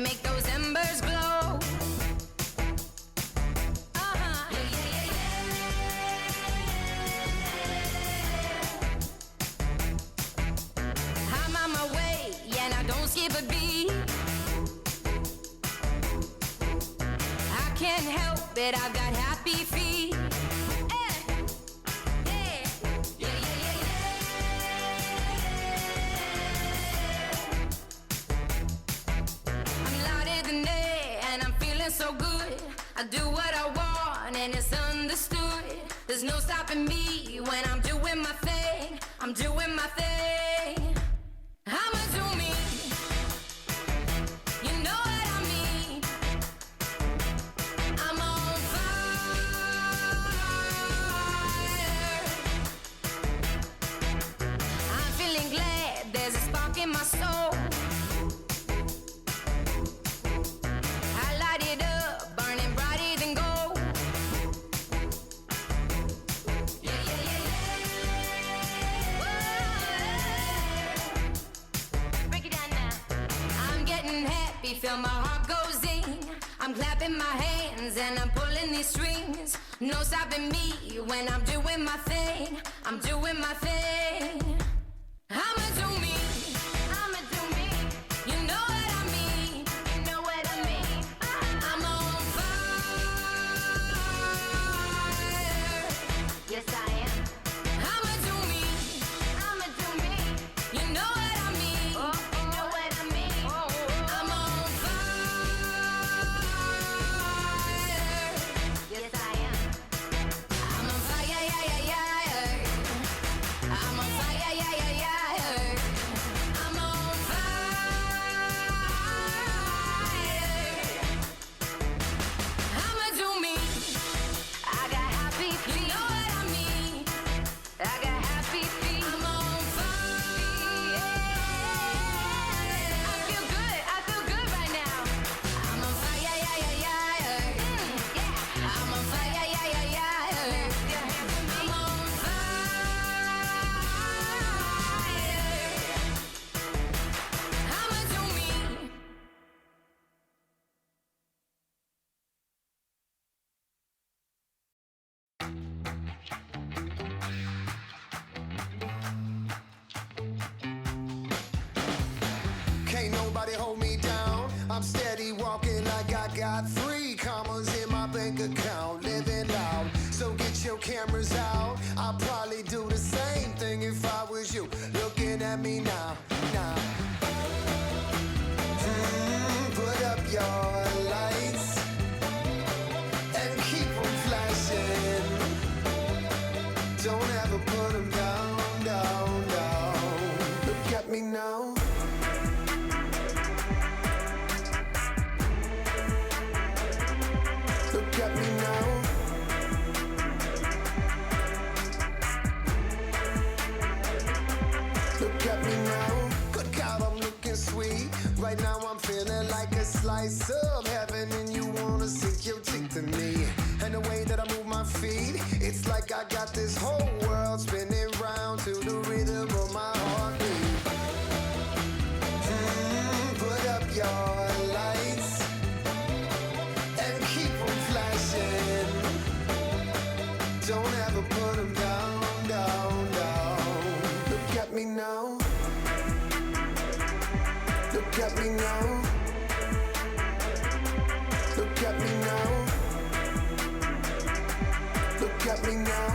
and make those embers glow. I'm on my way, and I don't skip a beat. I can't help it, I've got happy feet. So good, I do what I want and it's understood. There's no stopping me when I'm doing my thing. I'm doing my thing. I'ma do me. You know what I mean. I'm on fire. I'm feeling glad there's a spark in my soul. Feel my heart goes in. I'm clapping my hands and I'm pulling these strings. No stopping me when I'm doing my thing. I'm doing my thing. I'ma do me. I'ma do me. You know what I mean. You know what I mean. I'm on fire. Yes, I am. I'ma do me. I'ma do me. You know what I mean. You know what I mean. I'm on I'm steady walking like I got 3 commas in my bank account, living loud. So get your cameras out. I'll probably do the same thing if I was you. Looking at me now, now. Put up your lights and keep them flashing. Don't ever put them down, down, down. Look at me now. Look at me now. Look at me now. Good God, I'm looking sweet. Right now I'm feeling like a slice of heaven, and you wanna sink your teeth in me. And the way that I move my feet, it's like I got this whole world spinning round to the rhythm of my heartbeat. Put up your lights and keep them flashing. Don't ever put them down, down, down. Look at me now. Look at me now. Look at me now. Look at me now.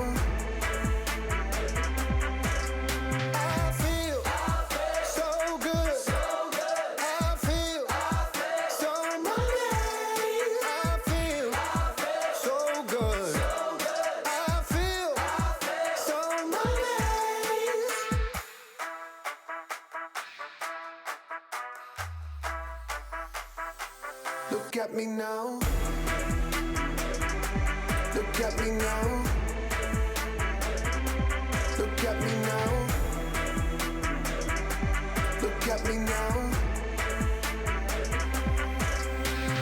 I feel so good. I feel so money. I feel so good. I feel so money. Look at me now. Look at me now. Look at me now. Look at me now.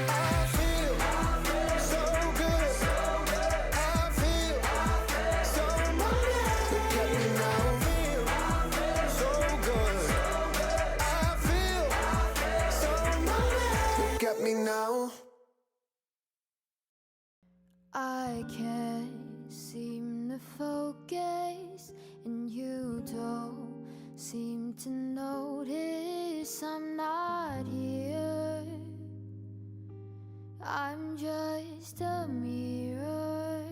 I feel so good. I feel so money. Look at me now. So good. I feel so money. Look I can't seem to focus, and you don't seem to notice I'm not here. I'm just a mirror.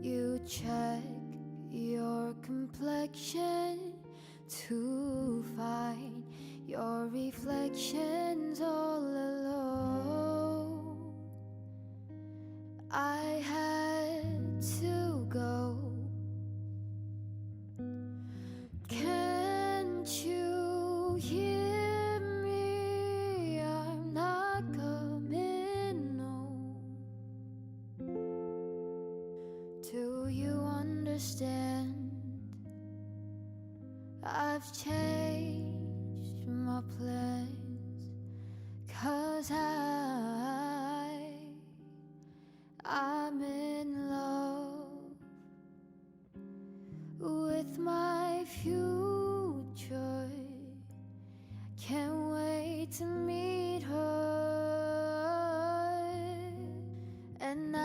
You check your complexion to find your reflections all alone. I had to go. Can't you hear me? I'm not coming home. Do you understand? I've changed my plans, 'cause I'm in love with my future. Can't wait to meet her. And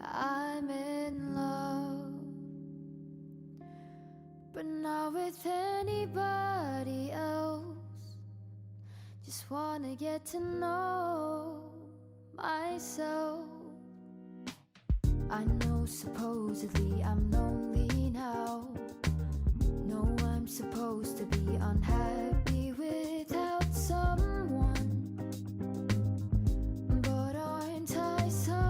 I'm in love, but not with anybody else. Just wanna get to know myself. I know supposedly I'm lonely now. No, I'm supposed to be unhappy without someone, but aren't I someone?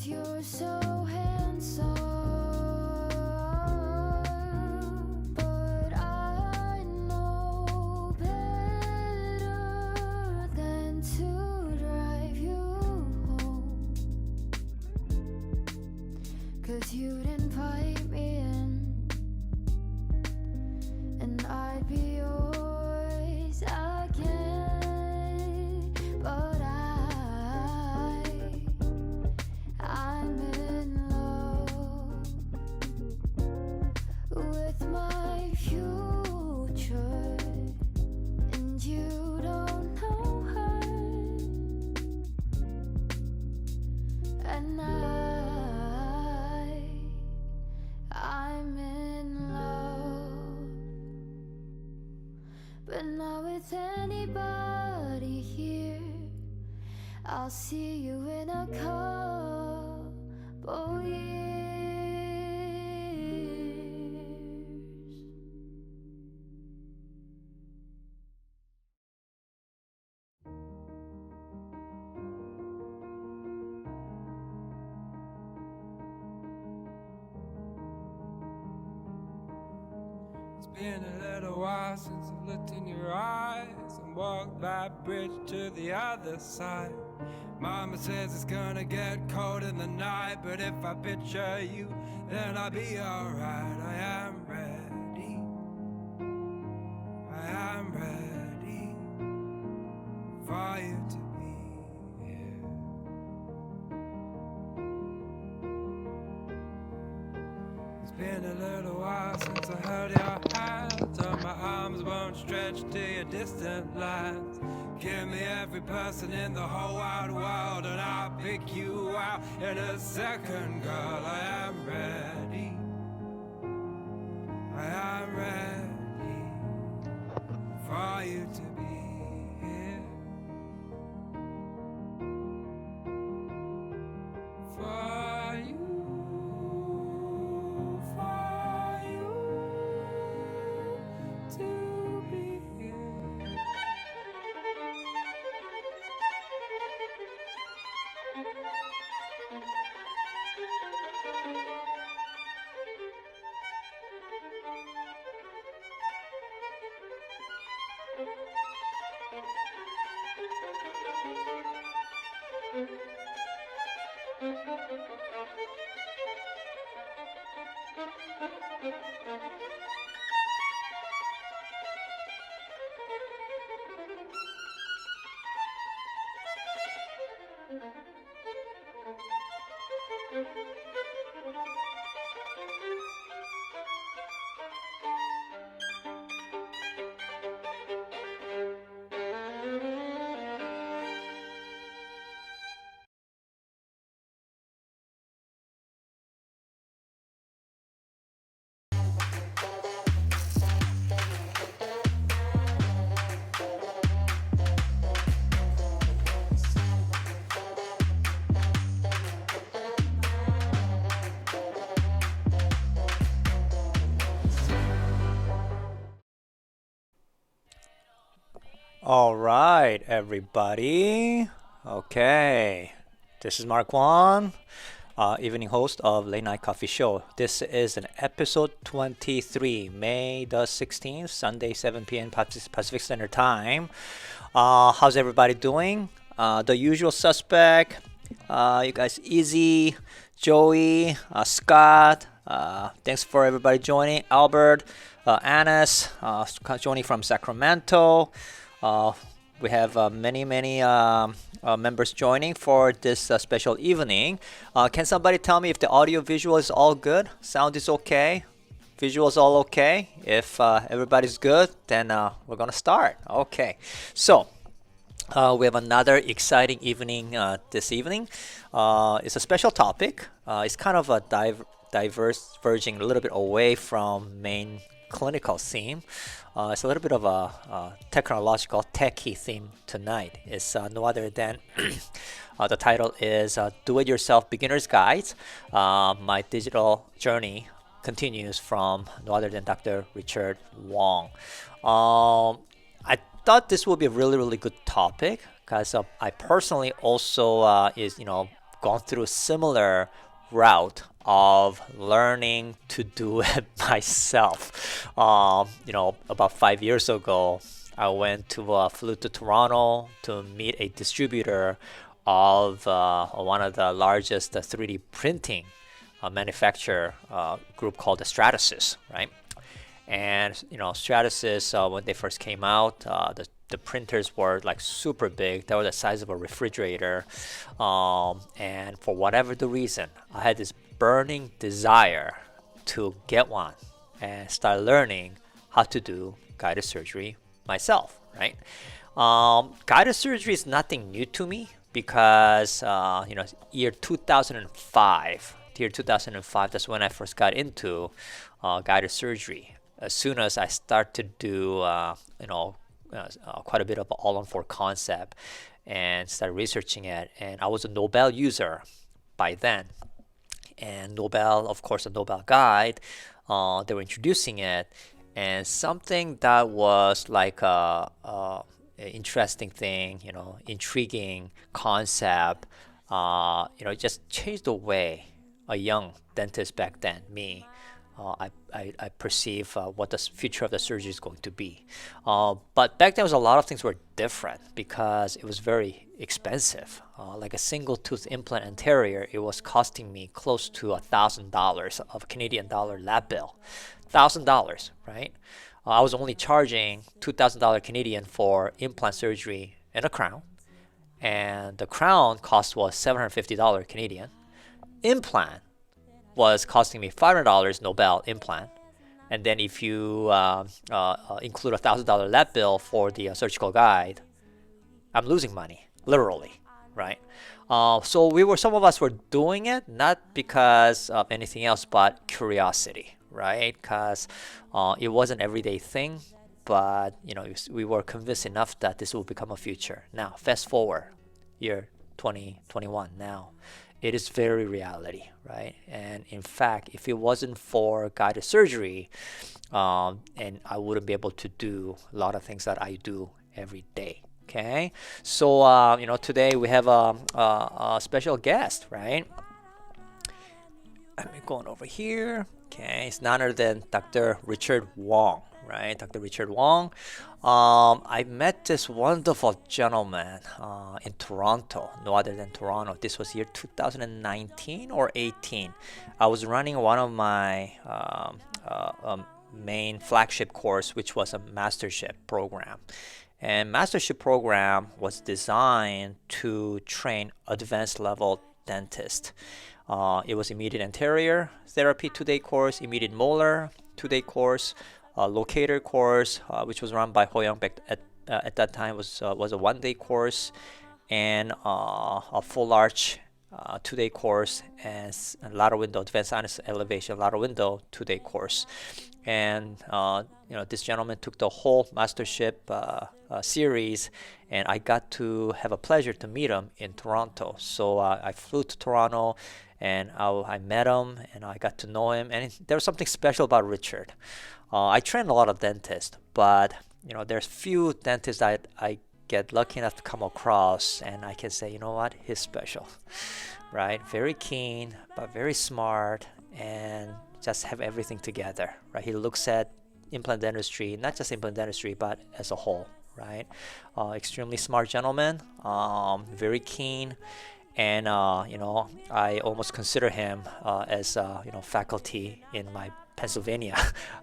You're so handsome, but I know better than to drive you home. 'Cause you'd invite me in, and I'd be yours again. But I'm in love with my future, and you don't know her. And I'm in love, but not with anybody here. I'll see you in a couple years. It's been a little while since I've looked in your eyes and walked that bridge to the other side. Mama says it's gonna get cold in the night, but if I picture you, then I'll be alright. I am ready. I am ready for you to be here. It's been a little while since I held your hand, so my arms won't stretch to your distant lands. Give me every person in the whole wide world, and I'll pick you out in a second, girl. I am ready. I am ready for you to be here. For you. All right, everybody. Okay, this is Mark Wong, evening host of Late Night Coffee Show. This is an episode 23, May the 16th, Sunday, 7 p.m. Pacific Standard Time. How's everybody doing? The usual suspect, you guys, Easy, Joey, Scott. Thanks for everybody joining. Albert, Anas, joining from Sacramento. We have many members joining for this special evening. Can somebody tell me if the audio visual is all good? Sound is okay? Visual is all okay? If everybody's good, then we're gonna start. Okay, so we have another exciting evening this evening. It's a special topic. It's kind of a diverging a little bit away from main clinical theme. It's a little bit of a technological, techie theme tonight. It's no other than the title is Do-It-Yourself Beginner's Guide. My digital journey continues from no other than Dr. Richard Wong. I thought this would be a really good topic because I personally also gone through a similar route of learning to do it myself. About 5 years ago, I flew to Toronto to meet a distributor of one of the largest 3D printing manufacturer group called the Stratasys, right? And Stratasys, when they first came out, the printers were like super big. They were the size of a refrigerator. And for whatever the reason, I had this burning desire to get one and start learning how to do guided surgery myself, right? Guided surgery is nothing new to me because, year 2005, that's when I first got into guided surgery. As soon as I start to do, quite a bit of all-on-4 concept and started researching it, and I was a Nobel user by then. And Nobel, of course, a Nobel guide, they were introducing it, and something that was like a interesting thing, intriguing concept, it just changed the way a young dentist back then, me, I perceive what the future of the surgery is going to be. But back then, was a lot of things were different because it was very expensive. Like a single tooth implant anterior, it was costing me close to $1,000 of Canadian dollar lab bill. $1,000, right? I was only charging $2,000 Canadian for implant surgery and a crown, and the crown cost was $750 Canadian. Implant was costing me $500 Nobel implant, and then if you include a $1,000 lab bill for the surgical guide, I'm losing money, literally, right? So some of us were doing it not because of anything else but curiosity, right? Because it was an everyday thing, but we were convinced enough that this will become a future. Now, fast forward, year 2021 now. It is very reality, right? And in fact, if it wasn't for guided surgery, and I wouldn't be able to do a lot of things that I do every day. Okay, so today we have a special guest, right? I'm going over here. Okay, it's none other than Dr. Richard Wong, right? Dr. Richard Wong. I met this wonderful gentleman in Toronto, no other than Toronto. This was year 2019 or 18. I was running one of my main flagship course, which was a mastership program. And mastership program was designed to train advanced level dentists. It was immediate anterior therapy 2-day course, immediate molar 2-day course, locator course, which was run by Ho-Young back at that time was a 1-day course, and a full arch 2-day course, and a lateral window advanced sinus elevation lateral window 2-day course. And this gentleman took the whole mastership series, and I got to have a pleasure to meet him in Toronto. So I flew to Toronto, and I met him, and I got to know him. And there was something special about Richard. I trained a lot of dentists, but there's few dentists that I get lucky enough to come across, and I can say, you know what, he's special, right? Very keen, but very smart, and just have everything together, right? He looks at implant dentistry, not just implant dentistry, but as a whole, right? Extremely smart gentleman, very keen, and I almost consider him as faculty in my Pennsylvania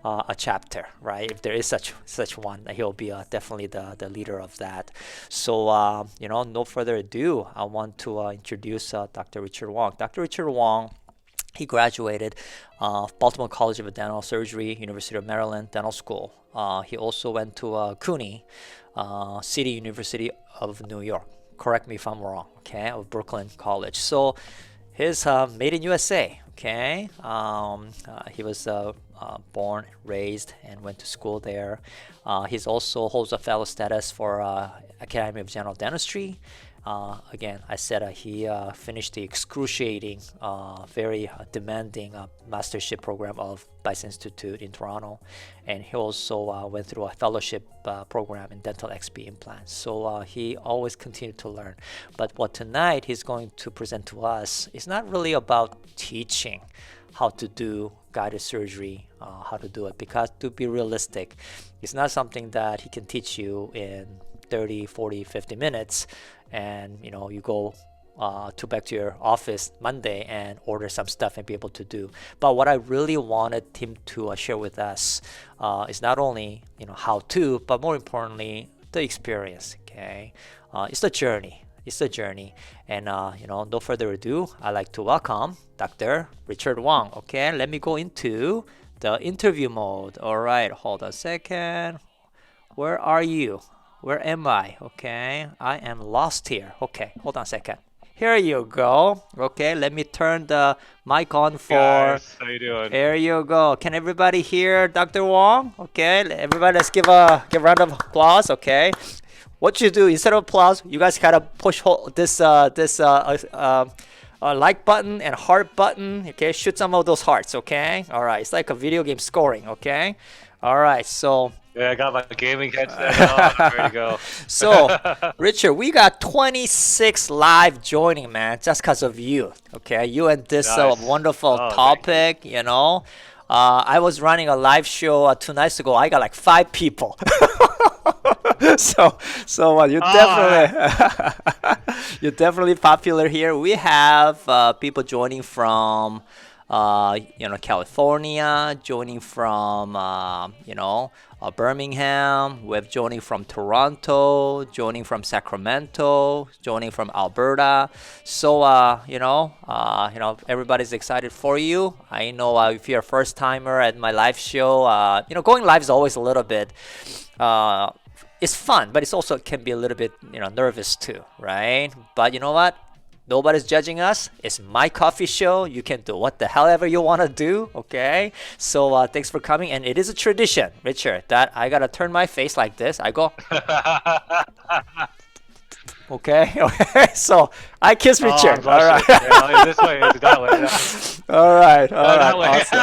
a chapter, right? If there is such one, he'll be definitely the leader of that. So no further ado, I want to introduce Dr. Richard Wong. Dr. Richard Wong, he graduated Baltimore College of Dental Surgery, University of Maryland Dental School. He also went to CUNY, City University of New York. Correct me if I'm wrong, okay? Of Brooklyn College. So he's made in USA. Okay, he was born, raised, and went to school there. He's also holds a fellow status for Academy of General Dentistry. Again, I said he finished the excruciating, very demanding mastership program of Bice Institute in Toronto, and he also went through a fellowship program in dental XP implants. So he always continued to learn. But what tonight he's going to present to us is not really about teaching how to do guided surgery, how to do it, because to be realistic, it's not something that he can teach you in 30, 40, 50 minutes, and you go back to your office Monday and order some stuff and be able to do. But what I really wanted him to share with us is not only how to, but more importantly the experience. Okay, it's the journey. It's the journey. And no further ado, I'd like to welcome Dr. Richard Wong. Okay, let me go into the interview mode. All right, hold on a second. Where are you? Where am I? Okay, I am lost here. Okay, hold on a second. Here you go. Okay, let me turn the mic on for. Guys, how you doing? There you go. Can everybody hear Dr. Wong? Okay, everybody, let's give a round of applause. Okay, what you do instead of applause, you guys gotta push this like button and heart button. Okay, shoot some of those hearts. Okay, all right. It's like a video game scoring. Okay, all right. So. Yeah, I got my gaming headset on. Ready to go. So, Richard, we got 26 live joining, man, just because of you. Okay, you and this Nice. wonderful Oh, topic. I was running a live show 2 nights ago. I got like 5 people. so you definitely you're definitely popular here. We have people joining from California, joining from Birmingham. We have joining from Toronto, joining from Sacramento, joining from Alberta. So everybody's excited for you. I know if you're a first timer at my live show, going live is always a little bit. It's fun, but it's also can be a little bit nervous too, right? But you know what? Nobody's judging us. It's my coffee show. You can do what the hell ever you want to do, okay? So thanks for coming. And it is a tradition, Richard, that I got to turn my face like this. I go, okay? So I kiss Richard. All right. Yeah, this way, it's that way. Yeah. All right. That way. Awesome.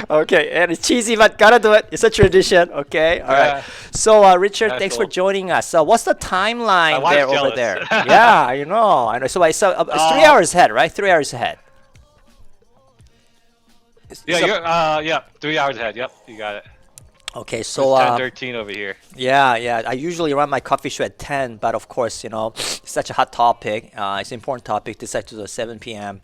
Okay, and it's cheesy, but gotta do it. It's a tradition, okay? All right. So, Richard, That's thanks cool. for joining us. So, what's the timeline My there wife's over jealous. there? Yeah, I know. So, it's 3 hours ahead, right? 3 hours ahead. Yeah, 3 hours ahead. Yep, you got it. Okay, It's so 10:13 over here. yeah. I usually run my coffee show at 10, but of course, it's such a hot topic. It's an important topic. Decided to do 7 p.m.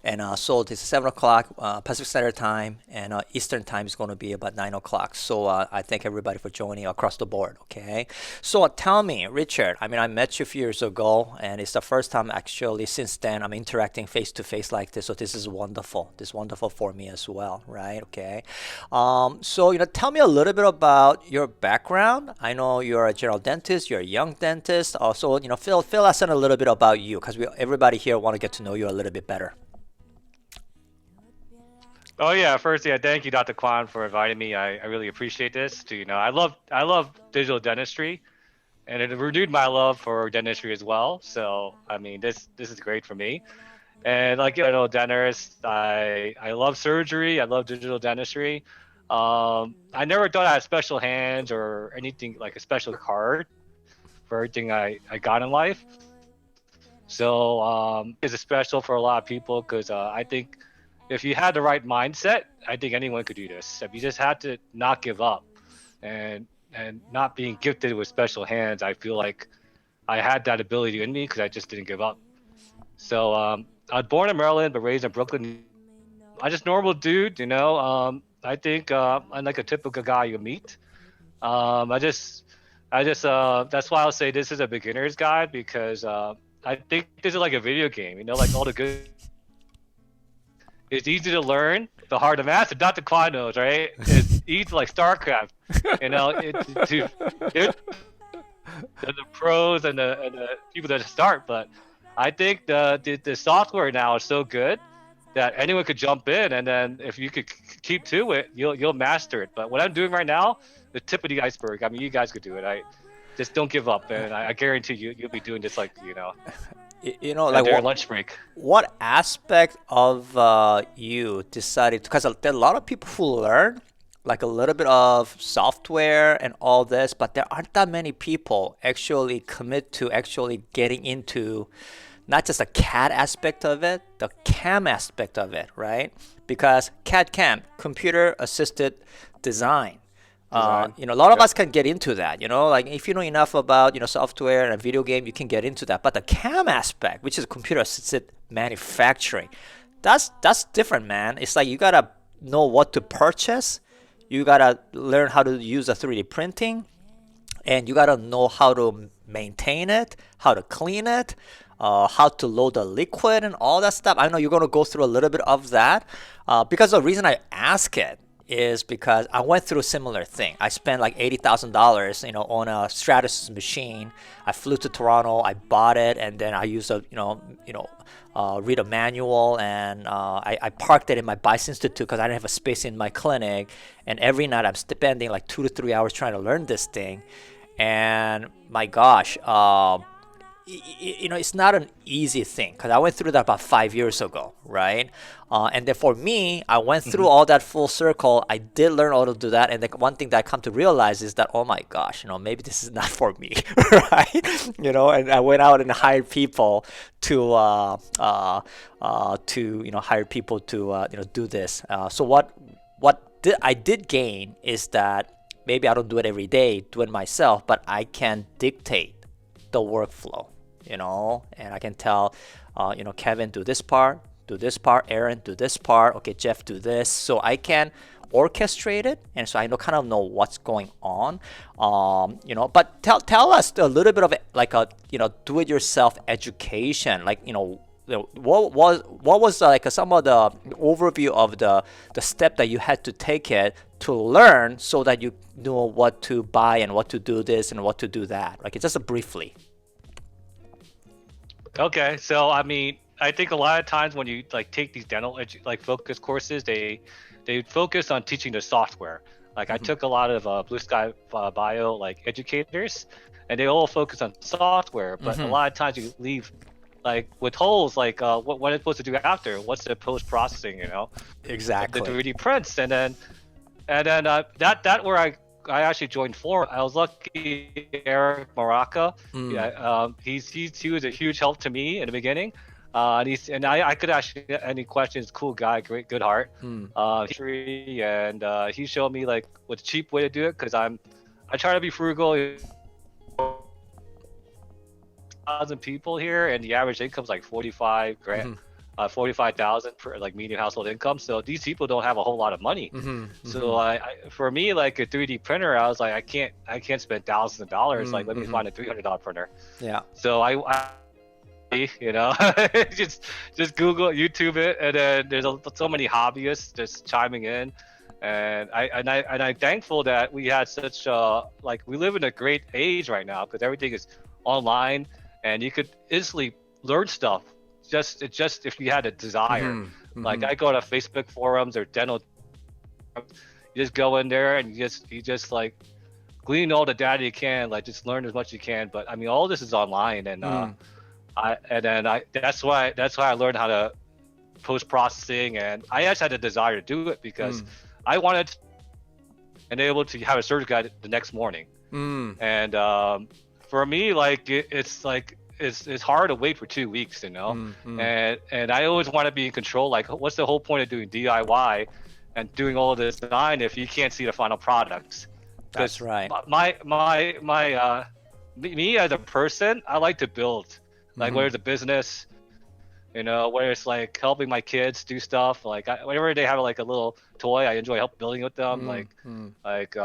And so this is 7 o'clock Pacific Standard Time, and Eastern Time is going to be about 9 o'clock. So I thank everybody for joining across the board, okay? So tell me, Richard, I mean, I met you a few years ago, and it's the first time actually since then I'm interacting face-to-face like this. So this is wonderful. This is wonderful for me as well, right? Okay. So, tell me a little bit about your background. I know you're a general dentist, you're a young dentist. Also, fill us in a little bit about you, because everybody here want to get to know you a little bit better. Oh yeah, first, yeah, thank you, Dr. Kwan, for inviting me. I really appreciate this. I love digital dentistry, and it renewed my love for dentistry as well. So I mean, this is great for me. And like dentist, I love surgery. I love digital dentistry. I never thought I had special hands or anything like a special card for everything I got in life. So it's special for a lot of people because I think if you had the right mindset, I think anyone could do this. If you just had to not give up and not being gifted with special hands, I feel like I had that ability in me because I just didn't give up. So I was born in Maryland but raised in Brooklyn. I'm just normal dude, I think I'm like a typical guy you meet. I just that's why I'll say this is a beginner's guide because I think this is like a video game, like all the good. It's easy to learn, but hard to master. Dr. Kwan knows, right? It's easy like StarCraft, the pros and the people that start. But I think the software now is so good that anyone could jump in, and then if you could keep to it, you'll master it. But what I'm doing right now, the tip of the iceberg. I mean, you guys could do it. I just don't give up, and I guarantee you'll be doing this like like during lunch break. What aspect of you decided, because there are a lot of people who learn like a little bit of software and all this, but there aren't that many people actually commit to actually getting into not just the CAD aspect of it, the CAM aspect of it, right? Because CAD CAM, computer assisted design. A lot of us can get into that, like if you know enough about, software and a video game, you can get into that. But the CAM aspect, which is computer assisted manufacturing, that's different, man. It's like you got to know what to purchase. You got to learn how to use a 3D printing, and you got to know how to maintain it, how to clean it, how to load the liquid and all that stuff. I know you're going to go through a little bit of that because the reason I ask it is because I went through a similar thing. I spent like $80,000, on a Stratus machine. I flew to Toronto, I bought it, and then I used read a manual, and I parked it in my Bice Institute because I didn't have a space in my clinic. And every night I'm spending like 2 to 3 hours trying to learn this thing. And my gosh, it's not an easy thing because I went through that about 5 years ago, right? And then for me, I went through all that full circle. I did learn how to do that. And the one thing that I come to realize is that, oh my gosh, maybe this is not for me, right? And I went out and hired people to hire people to, do this. So what I did gain is that maybe I don't do it every day, do it myself, but I can dictate the workflow. And I can tell, Kevin, do this part, Aaron, do this part, okay, Jeff, do this. So I can orchestrate it, and so I kind of know what's going on. But tell us a little bit of it, like a, do-it-yourself education, like, what was like some of the overview of the step that you had to take it to learn so that you know what to buy and what to do this and what to do that, like just briefly. Okay, so I mean, I think a lot of times when you take these dental focus courses, they focus on teaching the software. Like I took a lot of Blue Sky Bio educators, and they all focus on software. But a lot of times you leave with holes, what it's supposed to do after. What's the post processing? Exactly. The 3D prints, and then that where I actually joined Florida. I was lucky. Eric Maraca, he was a huge help to me in the beginning, and I could ask any questions. Cool guy, great, good heart. And he showed me what's cheap way to do it because I try to be frugal. 1,000 people here, and the average income's like 45 grand. 45,000 for like median household income. So these people don't have a whole lot of money. So I for me, like a 3D printer, I was like, I can't spend thousands of dollars. Like, let me find a $300 printer. Yeah. So I you know, just Google, YouTube it, and then there's so many hobbyists just chiming in, and I'm thankful that we had such like, we live in a great age right now because everything is online, and you could instantly learn stuff. Just if you had a desire. Like, I go to Facebook forums or dental. You just go in there and you just like glean all the data you can. Like, just learn as much as you can. But I mean, all this is online, and that's why I learned how to post processing, and I actually had a desire to do it because I wanted to and able to have a surgery guide the next morning. And for me, like, it's like it's hard to wait for 2 weeks, you know. And I always want to be in control. Like, what's the whole point of doing DIY and doing all of this design if you can't see the final products? That's right. Me as a person, I like to build. Like, whether it's a business, you know, whether it's like helping my kids do stuff, like whenever they have like a little toy, I enjoy building with them. You can, like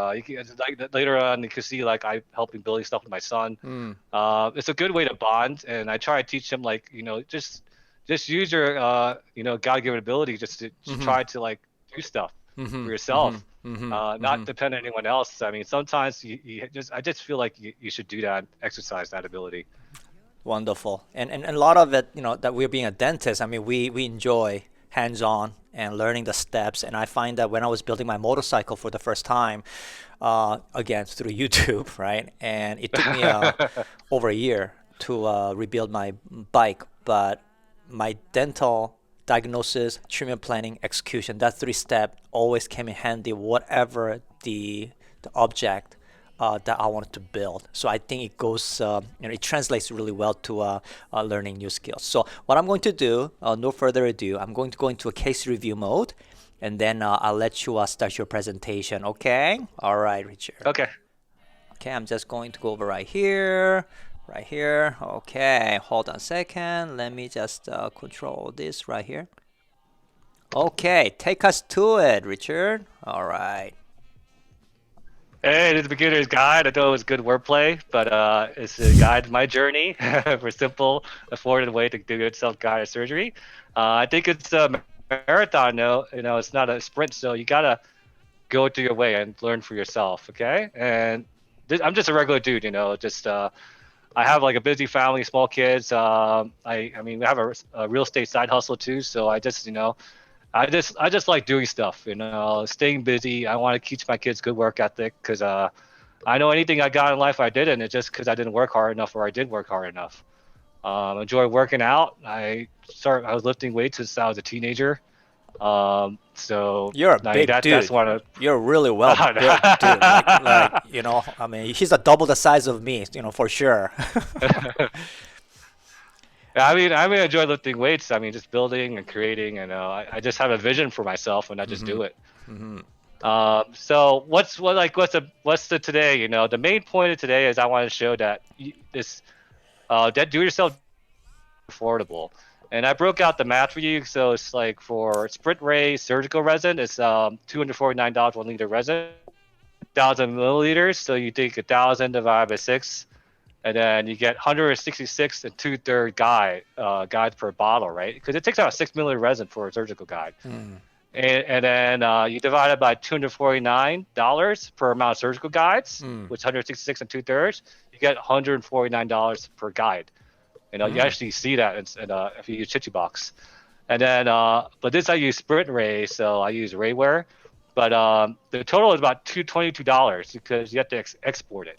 later on, you can see like I helping building stuff with my son. It's a good way to bond, and I try to teach him, like, you know, just use your you know, God-given ability just to try to like do stuff for yourself, not depend on anyone else. I mean, sometimes I just feel like you should do that, exercise that ability. Wonderful. And a lot of it, you know, that we're being a dentist, I mean, we enjoy hands-on and learning the steps. And I find that when I was building my motorcycle for the first time, again, through YouTube, right? And it took me over a year to rebuild my bike. But my dental diagnosis, treatment planning, execution, that 3-step always came in handy, whatever the object that I wanted to build. So I think it goes, it translates really well to learning new skills. So what I'm going to do, no further ado, I'm going to go into a case review mode, and then I'll let you start your presentation. Okay? All right, Richard. Okay. Okay, I'm just going to go over right here. Right here. Okay, hold on a second. Let me just control this right here. Okay, take us to it, Richard. All right. Hey, this beginner's guide. I thought it was good wordplay, but it's a guide to my journey for simple, affordable way to do good self-guided surgery. I think it's a marathon, though. You know, it's not a sprint, so you gotta go through your way and learn for yourself. Okay, and I'm just a regular dude. You know, just I have like a busy family, small kids. I mean, we have a real estate side hustle too. So I just, you know, I just like doing stuff, you know, staying busy. I want to teach my kids good work ethic because I know anything I got in life I didn't. It's just because I didn't work hard enough, or I did work hard enough. Enjoy working out. I was lifting weights since I was a teenager. So you're a big dude. You're really well built, dude. Like, you know, I mean, he's a double the size of me, you know, for sure. I mean, I enjoy lifting weights. I mean, just building and creating, and I just have a vision for myself, and I just do it. So what's the today? You know, the main point of today is I want to show that that do-it-yourself affordable. And I broke out the math for you. So it's like for Sprint Ray surgical resin, it's $249 1 liter resin, 1,000 milliliters. So you take 1,000 divided by 6, and then you get 166 and 2/3 guides per bottle, right? Because it takes out 6 milliliter resin for a surgical guide. And then you divide it by $249 per amount of surgical guides, which is 166 and 2/3. You get $149 per guide. You know, you actually see that if you use ChichiBox. And then, but this I use Sprint Ray, so I use Rayware. But the total is about $22 because you have to export it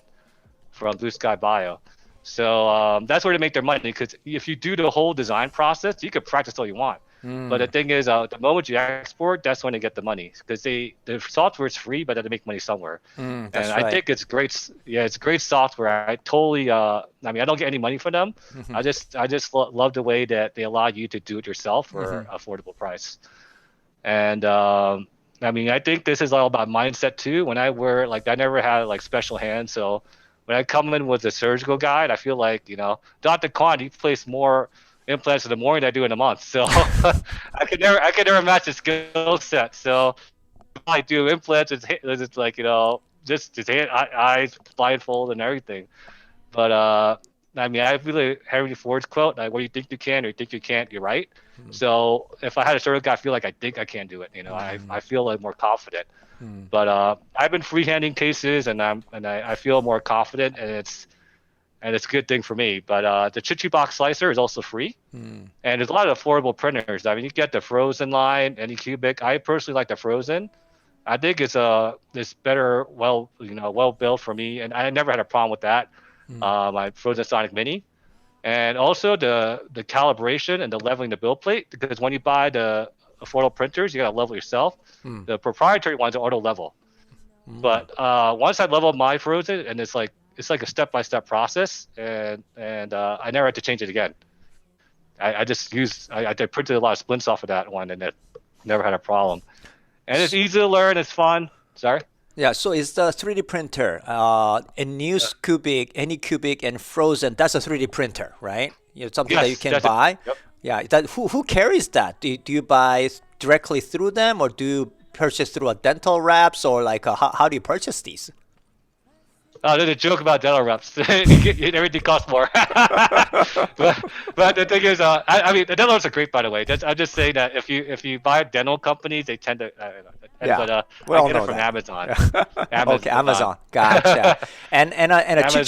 from Blue Sky Bio. So that's where they make their money, because if you do the whole design process, you could practice all you want. But the thing is, the moment you export, that's when they get the money, because the software is free, but they make money somewhere. And I think it's great. Yeah, it's great software. I totally. I mean, I don't get any money from them. I just love the way that they allow you to do it yourself for an affordable price. And I mean, I think this is all about mindset too. When I never had like special hands, so when I come in with a surgical guide, I feel like, you know, Dr. Kwan, he placed more implants in the morning than I do in a month. So I could never match the skill set. So if I do implants, it's like just eyes blindfold and everything. But I mean, I really Henry Ford's quote, like, "What do you think you can, or you think you can't, you're right." So if I had a certain guy, I feel like I think I can do it. I feel like more confident. But I've been freehanding cases, and I feel more confident, and it's a good thing for me. But the Chichi Box slicer is also free, and there's a lot of affordable printers. I mean, you get the Frozen line, Anycubic. I personally like the Frozen. I think it's better, well built for me, and I never had a problem with that. My Frozen Sonic Mini, and also the calibration and the leveling the build plate, because when you buy the affordable printers, you gotta level yourself. The proprietary ones are auto level, but once I leveled my Frozen, and it's like a step-by-step process, and I never had to change it again. I just I printed a lot of splints off of that one, and it never had a problem. And it's easy to learn. It's fun. Sorry. Yeah, so it's the 3D printer. Anycubic, and Frozen. That's a 3D printer, right? Something that you Yes, can that's it. buy. Yep. Yeah, who carries that? Do you buy directly through them, or do you purchase through a dental reps, or like how do you purchase these? There's a joke about dental reps. Everything costs more. but the thing is, I mean, the dental reps are great, by the way. I'm just saying that if you buy dental companies, they tend to. Yeah, But we I all get know it from that. Amazon. Okay, Amazon. Gotcha. And a Amazon,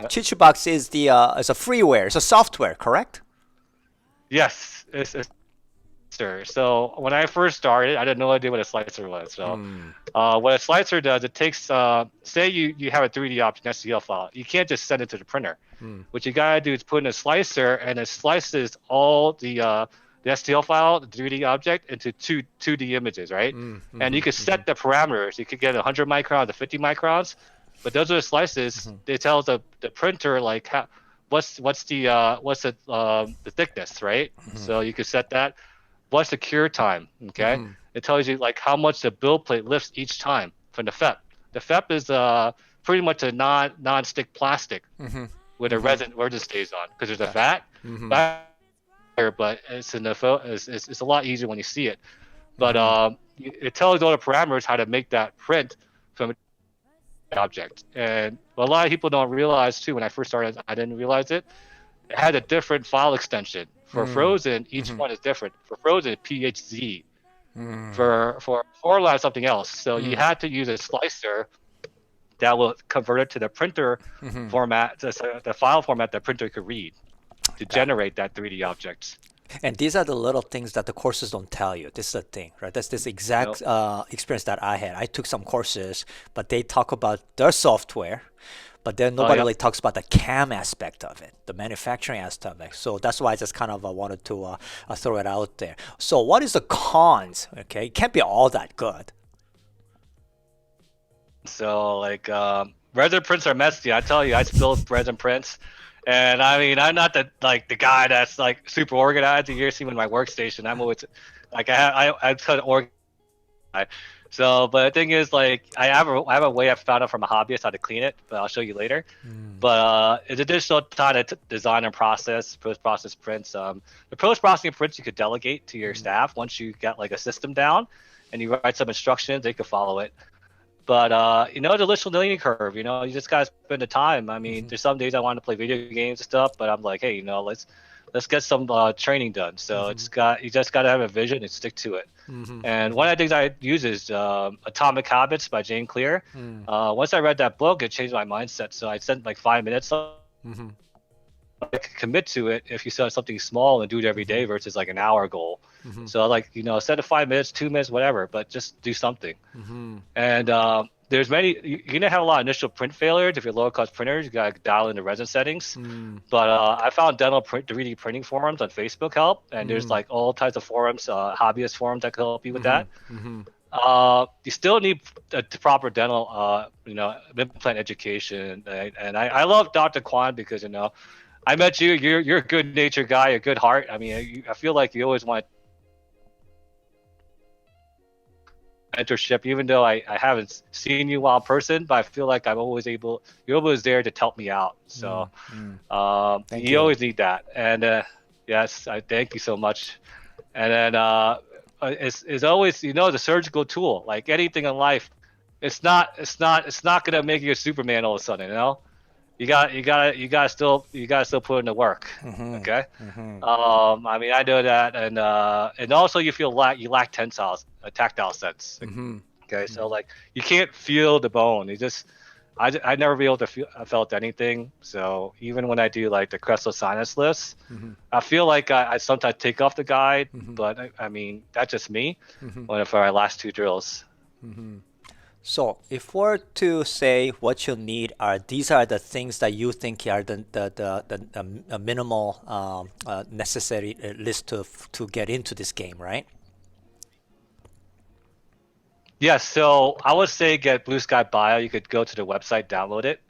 Chichubox is is a freeware. It's a software, correct? Yes, it's slicer. So when I first started, I had no idea what a slicer was. So what a slicer does, it takes, say you have a 3D object, an STL file. You can't just send it to the printer. What you gotta do is put in a slicer, and it slices all the STL file, the 3D object, into 2D images, right? And you can set the parameters. You could get 100 microns to 50 microns, but those are the slices. They tell the printer like what's the thickness, right? So you could set that. What's the cure time? Okay, it tells you like how much the build plate lifts each time from the FEP. The FEP is pretty much a non-stick plastic with a resin stays on, because there's a fat. But it's it's a lot easier when you see it. But it tells all the parameters how to make that print from an object. And a lot of people don't realize too. When I first started, I didn't realize it. It had a different file extension. For Frozen, each one is different. For Frozen, PHZ. For Horla, something else. So you had to use a slicer that will convert it to the printer format, the file format that printer could read to generate that 3D object. And these are the little things that the courses don't tell you. This is the thing, right? That's this exact experience that I had. I took some courses, but they talk about their software, but then nobody really talks about the CAM aspect of it, the manufacturing aspect of it. So that's why I just kind of wanted to throw it out there. So what is the cons? Okay, it can't be all that good. So like resin prints are messy. I tell you, I spilled resin prints. And I mean, I'm not the guy that's like super organized. You see me in my workstation. I'm always like I'm kind of organized. So, but the thing is, like, I have a way I found out from a hobbyist how to clean it, but I'll show you later. But it's additional time to design and process post-process prints. The post-processing prints you could delegate to your staff once you get like a system down, and you write some instructions, they could follow it. But the initial learning curve, you just gotta spend the time. I mean, there's some days I want to play video games and stuff, but I'm like, hey, let's get some training done. So you just gotta have a vision and stick to it. And one of the things I use is Atomic Habits by James Clear. Once I read that book, it changed my mindset. So I spent like 5 minutes. I could commit to it if you set something small and do it every day versus like an hour goal. So like set it 5 minutes, 2 minutes, whatever, but just do something. And there's you're gonna have a lot of initial print failures if you're lower cost printers. You gotta dial in the resin settings. But I found dental 3D printing forums on Facebook help, and there's like all types of forums, hobbyist forums that can help you with that. You still need a proper dental implant education, and I love Dr. Kwan because I met you. You're a good natured guy, a good heart. I mean, I feel like you always want mentorship, even though I haven't seen you in person, but I feel like you're always there to help me out. So you always need that. And Yes, I thank you so much. And then it's always the surgical tool. Like anything in life, it's not gonna make you a Superman all of a sudden. You gotta still put in the work. Okay. I mean, I know that, and also you lack tactile sense. Okay, so like you can't feel the bone. I never be able to feel I felt anything. So even when I do like the crestal sinus lifts, I feel like I sometimes take off the guide, but I mean that's just me. For our last two drills. So if we're to say what you need are these are the things that you think are the minimal necessary list to get into this game, right? Yes, so I would say get Blue Sky Bio. You could go to the website, download it.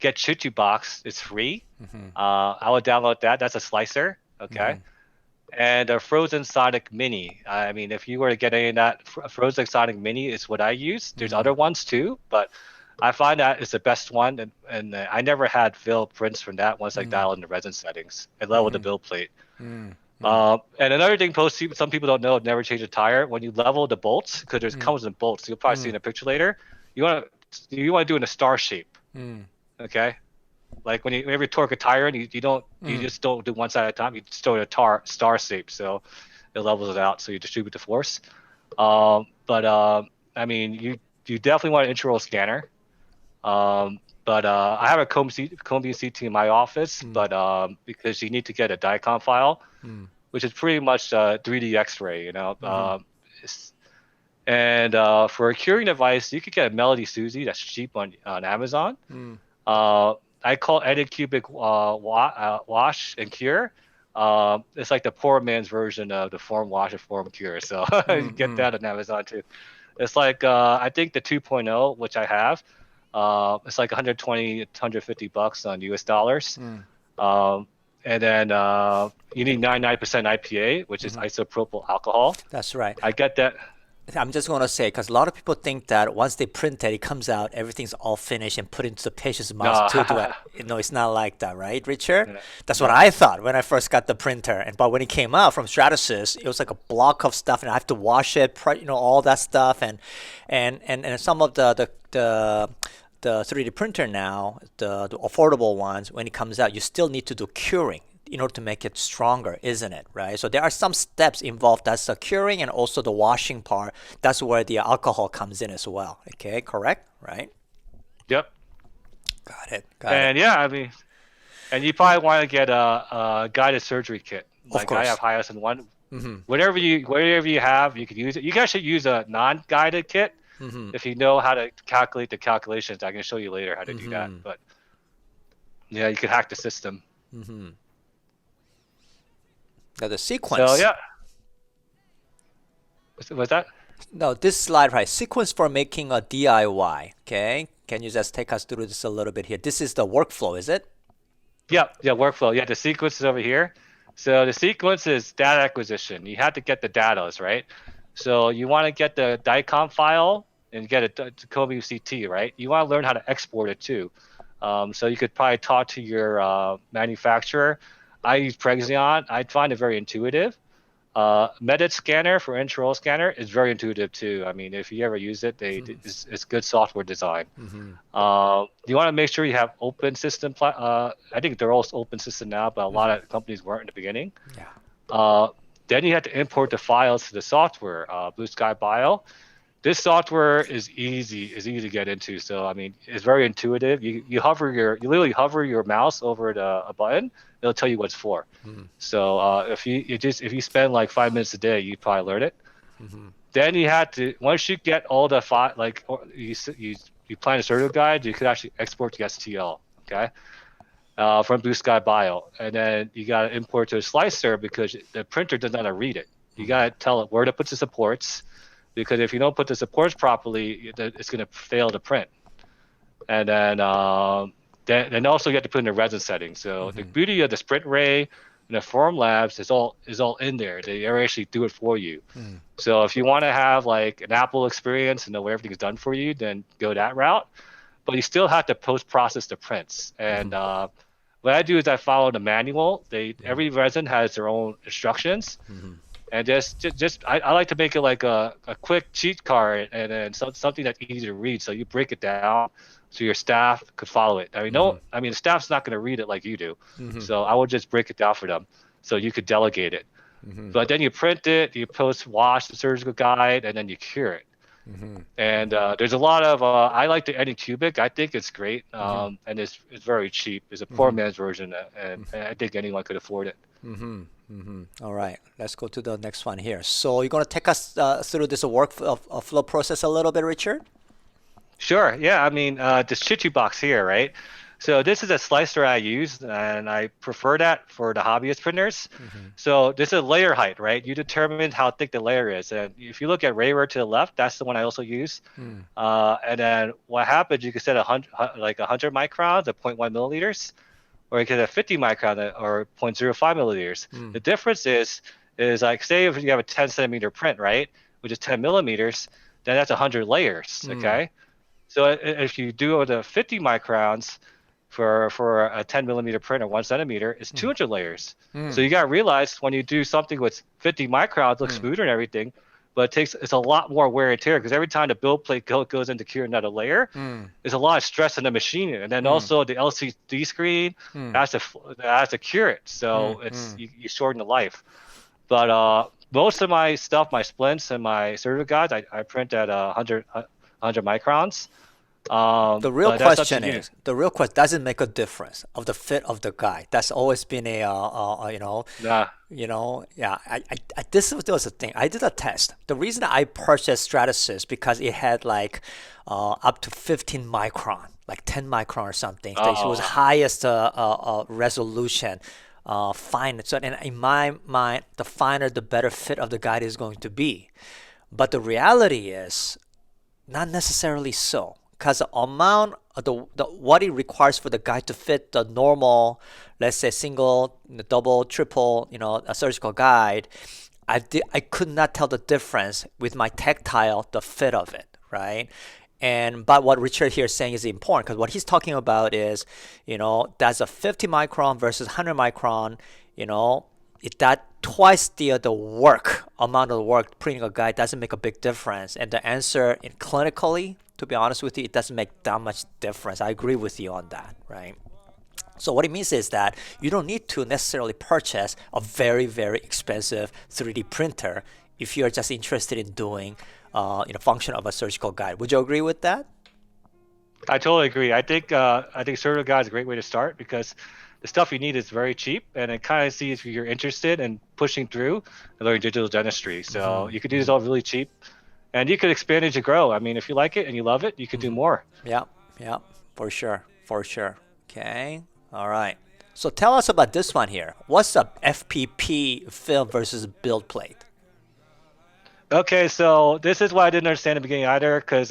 Get Chuchu Box. It's free. I would download that. That's a slicer. Okay. And a Frozen Sonic Mini. I mean, if you were to get any of that, Frozen Sonic Mini is what I use. There's other ones too, but I find that is the best one. And I never had fill prints from that once I dialed in the resin settings and leveled the build plate. And another thing, some people don't know, never change a tire. When you level the bolts, because there's comes in bolts, you'll probably see in a picture later. You want to do it in a star shape. Okay. Like whenever you torque a tire in, you just don't do one side at a time. You just do it a star shape, so it levels it out, so you distribute the force. I mean, you definitely want an intraoral scanner. I have a Combi CT in my office, but because you need to get a DICOM file, which is pretty much 3D X-ray, and for a curing device, you could get a Melody Suzy that's cheap on Amazon. I call Anycubic wash and cure. It's like the poor man's version of the Form Wash and Form Cure. So you get that on Amazon too. It's like I think the 2.0, which I have, it's like 120, $150 on US dollars. And then you need 99% IPA, which is isopropyl alcohol. That's right. I get that. I'm just going to say, because a lot of people think that once they print it, it comes out, everything's all finished and put into the patient's mouth to do it. No, it's not like that, right, Richard? Yeah. That's what I thought when I first got the printer. But when it came out from Stratasys, it was like a block of stuff, and I have to wash it, all that stuff, and some of the 3D printer now, the affordable ones, when it comes out, you still need to do curing in order to make it stronger, isn't it? Right? So there are some steps involved. That's the curing and also the washing part. That's where the alcohol comes in as well. Okay, correct? Right? Yep. Got it. Yeah, I mean, and you probably want to get a guided surgery kit. Of course. I have Highest in one. Whatever you have, you can use it. You can actually use a non-guided kit if you know how to calculate the calculations. I can show you later how to do that. But yeah, you can hack the system. Now the sequence. So yeah. What's that? No, this slide, right? Sequence for making a DIY. Okay. Can you just take us through this a little bit here? This is the workflow, is it? Yeah, workflow. Yeah, the sequence is over here. So the sequence is data acquisition. You have to get the data, right? So you want to get the DICOM file and get it to Combi CT, right? You want to learn how to export it too. So you could probably talk to your manufacturer. I use Prexion. I find it very intuitive. Medit Scanner for intraoral scanner is very intuitive too. I mean, if you ever use it, it's good software design. You want to make sure you have open system. I think they're all open system now, but a lot of companies weren't in the beginning. Yeah. Then you have to import the files to the software. Blue Sky Bio. This software is easy to get into. So I mean, it's very intuitive. You literally hover your mouse over a button. It'll tell you what it's for. So if you spend like 5 minutes a day, you probably learn it. Then you have to, once you get all the file, like you plan a surgical guide, you could actually export to STL. Okay. From Blue Sky Bio, and then you got to import to a slicer because the printer does not read it. You got to tell it where to put the supports, because if you don't put the supports properly, it's going to fail to print. And then also you have to put in the resin settings. So the beauty of the Sprint Ray and the Form Labs is all in there. They actually do it for you. So if you want to have like an Apple experience and know where everything's done for you, then go that route. But you still have to post-process the prints. And what I do is I follow the manual. Every resin has their own instructions, and I like to make it like a quick cheat card and then something that's easy to read. So you break it down so your staff could follow it. I mean, the staff's not going to read it like you do, so I will just break it down for them so you could delegate it. But then you print it, you post wash the surgical guide, and then you cure it. And there's a lot of I like the Anycubic. I think it's great, and it's very cheap. It's a poor man's version, and I think anyone could afford it. All right, let's go to the next one here. So you're going to take us through this flow process a little bit, Richard? Sure. Yeah. I mean, this Chitu box here, right? So this is a slicer I use, and I prefer that for the hobbyist printers. So this is layer height, right? You determine how thick the layer is. And if you look at Rayware to the left, that's the one I also use. And then what happens, you can set 100 microns at 0.1 milliliters, or you can have 50 microns or 0.05 milliliters. The difference is like, say if you have a 10 centimeter print, right, which is 10 millimeters, then that's 100 layers, okay? So if you do the 50 microns, for a 10 millimeter print or 1 centimeter, it's 200 layers. So you got to realize when you do something with 50 microns, it looks smoother and everything, but it's a lot more wear and tear because every time the build plate goes into cure another layer, there's a lot of stress in the machine. And then also the LCD screen has to cure it. So you shorten the life. But most of my stuff, my splints and my surgical guides, I print at 100 microns. The real question does it make a difference of the fit of the guide? That's always been this was the thing. I did a test. The reason I purchased Stratasys because it had like up to 15 micron, like 10 micron or something. It was highest resolution, fine. So and in my mind, the finer the better fit of the guide is going to be. But the reality is not necessarily so. Because the amount of what it requires for the guide to fit the normal, let's say single, double, triple, a surgical guide, I could not tell the difference with my tactile, the fit of it, right? But what Richard here is saying is important because what he's talking about is, that's a 50 micron versus 100 micron, that twice the amount of work printing a guide doesn't make a big difference. And the answer clinically, to be honest with you, it doesn't make that much difference. I agree with you on that, right? So what it means is that you don't need to necessarily purchase a very, very expensive 3D printer if you're just interested in doing function of a surgical guide. Would you agree with that? I totally agree. I think surgical guide is a great way to start because the stuff you need is very cheap, and it kind of sees if you're interested in pushing through and learning digital dentistry. So you could do this all really cheap. And you could expand as you grow. I mean, if you like it and you love it, you could do more. Yeah, for sure. Okay, all right. So tell us about this one here. What's up, FPP film versus build plate? Okay, so this is what I didn't understand in the beginning either, because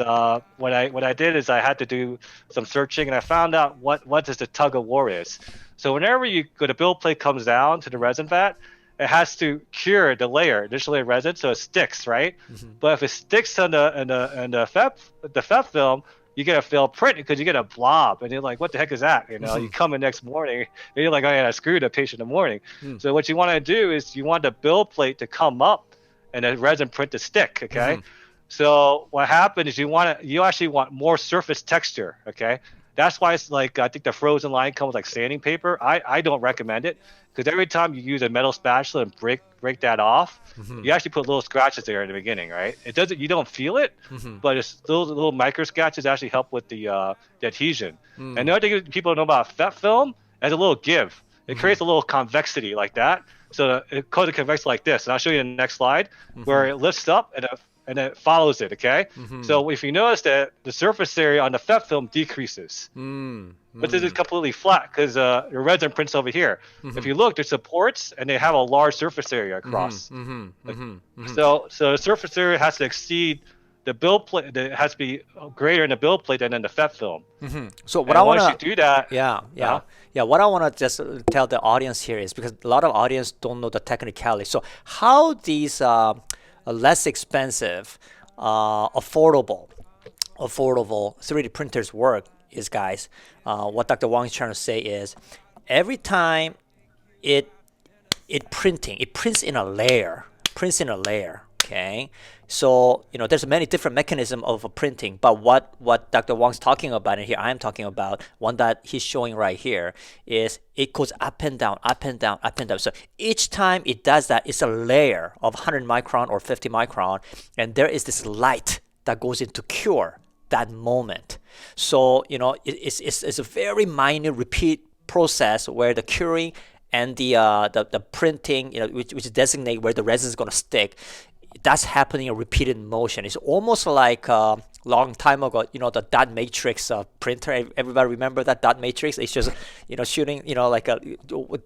what I did is I had to do some searching, and I found out what the tug of war is. So whenever the build plate comes down to the resin vat, it has to cure the initial layer resin, so it sticks, right? But if it sticks on the FEP film, you get a failed print because you get a blob, and you're like, what the heck is that? You come in next morning, and you're like, I screwed the patient in the morning. So what you want to do is you want the build plate to come up and the resin print to stick, okay? So what happened is you actually want more surface texture, okay? That's why it's like, I think the frozen line comes with like sanding paper. I don't recommend it because every time you use a metal spatula and break that off, you actually put little scratches there in the beginning, right? You don't feel it, but it's those little micro scratches actually help with the adhesion. And the other thing people know about FEP film, it has a little give. It creates a little convexity like that. So it causes convexity like this. And I'll show you in the next slide where it lifts up and it follows it, okay? So if you notice that the surface area on the FEP film decreases, but this is completely flat because your resin prints over here. If you look, there's supports and they have a large surface area across. So the surface area has to exceed the build plate. It has to be greater in the build plate than in the FEP film. So what I want to once you do that, what I want to just tell the audience here is because a lot of audience don't know the technicality. So how these less expensive, affordable 3D printers work is, guys, what Dr. Wong is trying to say is every time it prints in a layer, okay? So, there's many different mechanisms of printing, but what Dr. Wong's talking about, and here I'm talking about, one that he's showing right here, is it goes up and down, up and down, up and down. So each time it does that, it's a layer of 100 micron or 50 micron, and there is this light that goes into cure that moment. So, it's a very minor repeat process where the curing and the printing, which designate where the resin is going to stick, that's happening in repeated motion. It's almost like a long time ago, the dot matrix printer. Everybody remember that dot matrix? It's just, shooting, like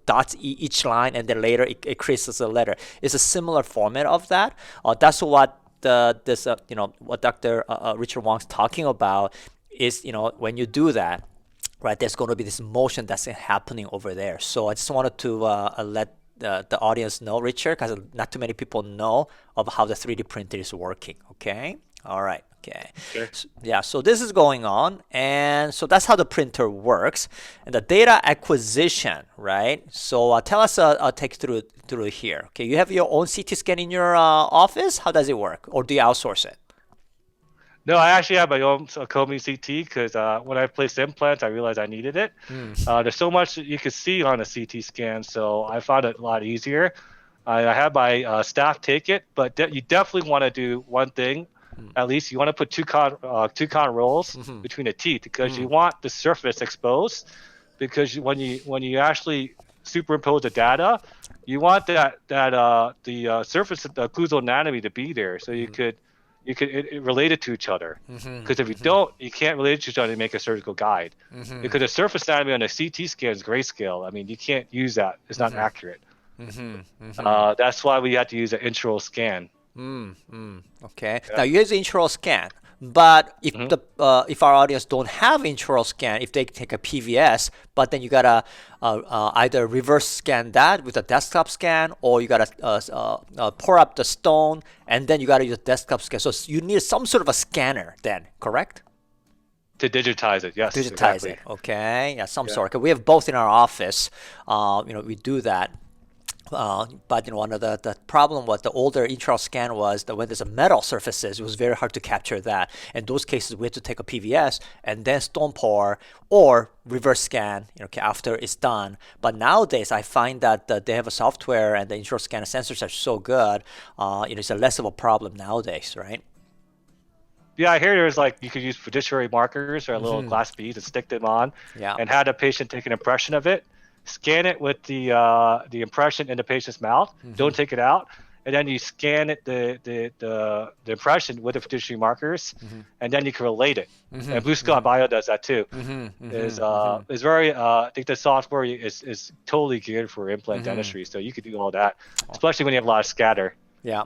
dots each line, and then later it creates a letter. It's a similar format of that. That's what what Dr. Richard Wong's talking about is, when you do that, right, there's going to be this motion that's happening over there. So I just wanted to let the audience know, Richard, because not too many people know of how the 3D printer is working. Okay. All right. Okay. Sure. So this is going on, and so that's how the printer works. And the data acquisition, right? So tell us, take through here. Okay, you have your own CT scan in your office. How does it work, or do you outsource it? No, I actually have my own Kobe CT because when I placed implants, I realized I needed it. There's so much that you could see on a CT scan, so I found it a lot easier. I had my staff take it, but you definitely want to do one thing. At least you want to put two con rolls between the teeth, because you want the surface exposed. Because when you actually superimpose the data, you want the surface of the occlusal anatomy to be there, so you could it relate it to each other. Because if you don't, you can't relate it to each other to make a surgical guide. Because the surface anatomy on a CT scan is grayscale. I mean, you can't use that; it's not accurate. That's why we had to use an intraoral scan. Okay. Yeah. Now you use the intraoral scan, but if if our audience don't have intraoral scan, if they take a PVS, but then you gotta either reverse scan that with a desktop scan, or you gotta pour up the stone, and then you gotta use a desktop scan. So you need some sort of a scanner then, correct? To digitize it, yes. Digitize exactly. it. Okay. Yeah, some sort. We have both in our office. We do that. But one of the problem with the older intraoral scan was that when there's a metal surfaces, it was very hard to capture that. In those cases, we had to take a PVS and then stone pour or reverse scan, after it's done. But nowadays, I find that they have a software and the intraoral scanner sensors are so good. It's less of a problem nowadays, right? Yeah, I hear there's you could use fiduciary markers or little glass beads and stick them on, and have the patient take an impression of it. Scan it with the impression in the patient's mouth. Don't take it out, and then you scan it the impression with the fiduciary markers, and then you can relate it. And Blue Sky Bio does that too. Is very I think the software is totally geared for implant dentistry, so you could do all that, especially when you have a lot of scatter.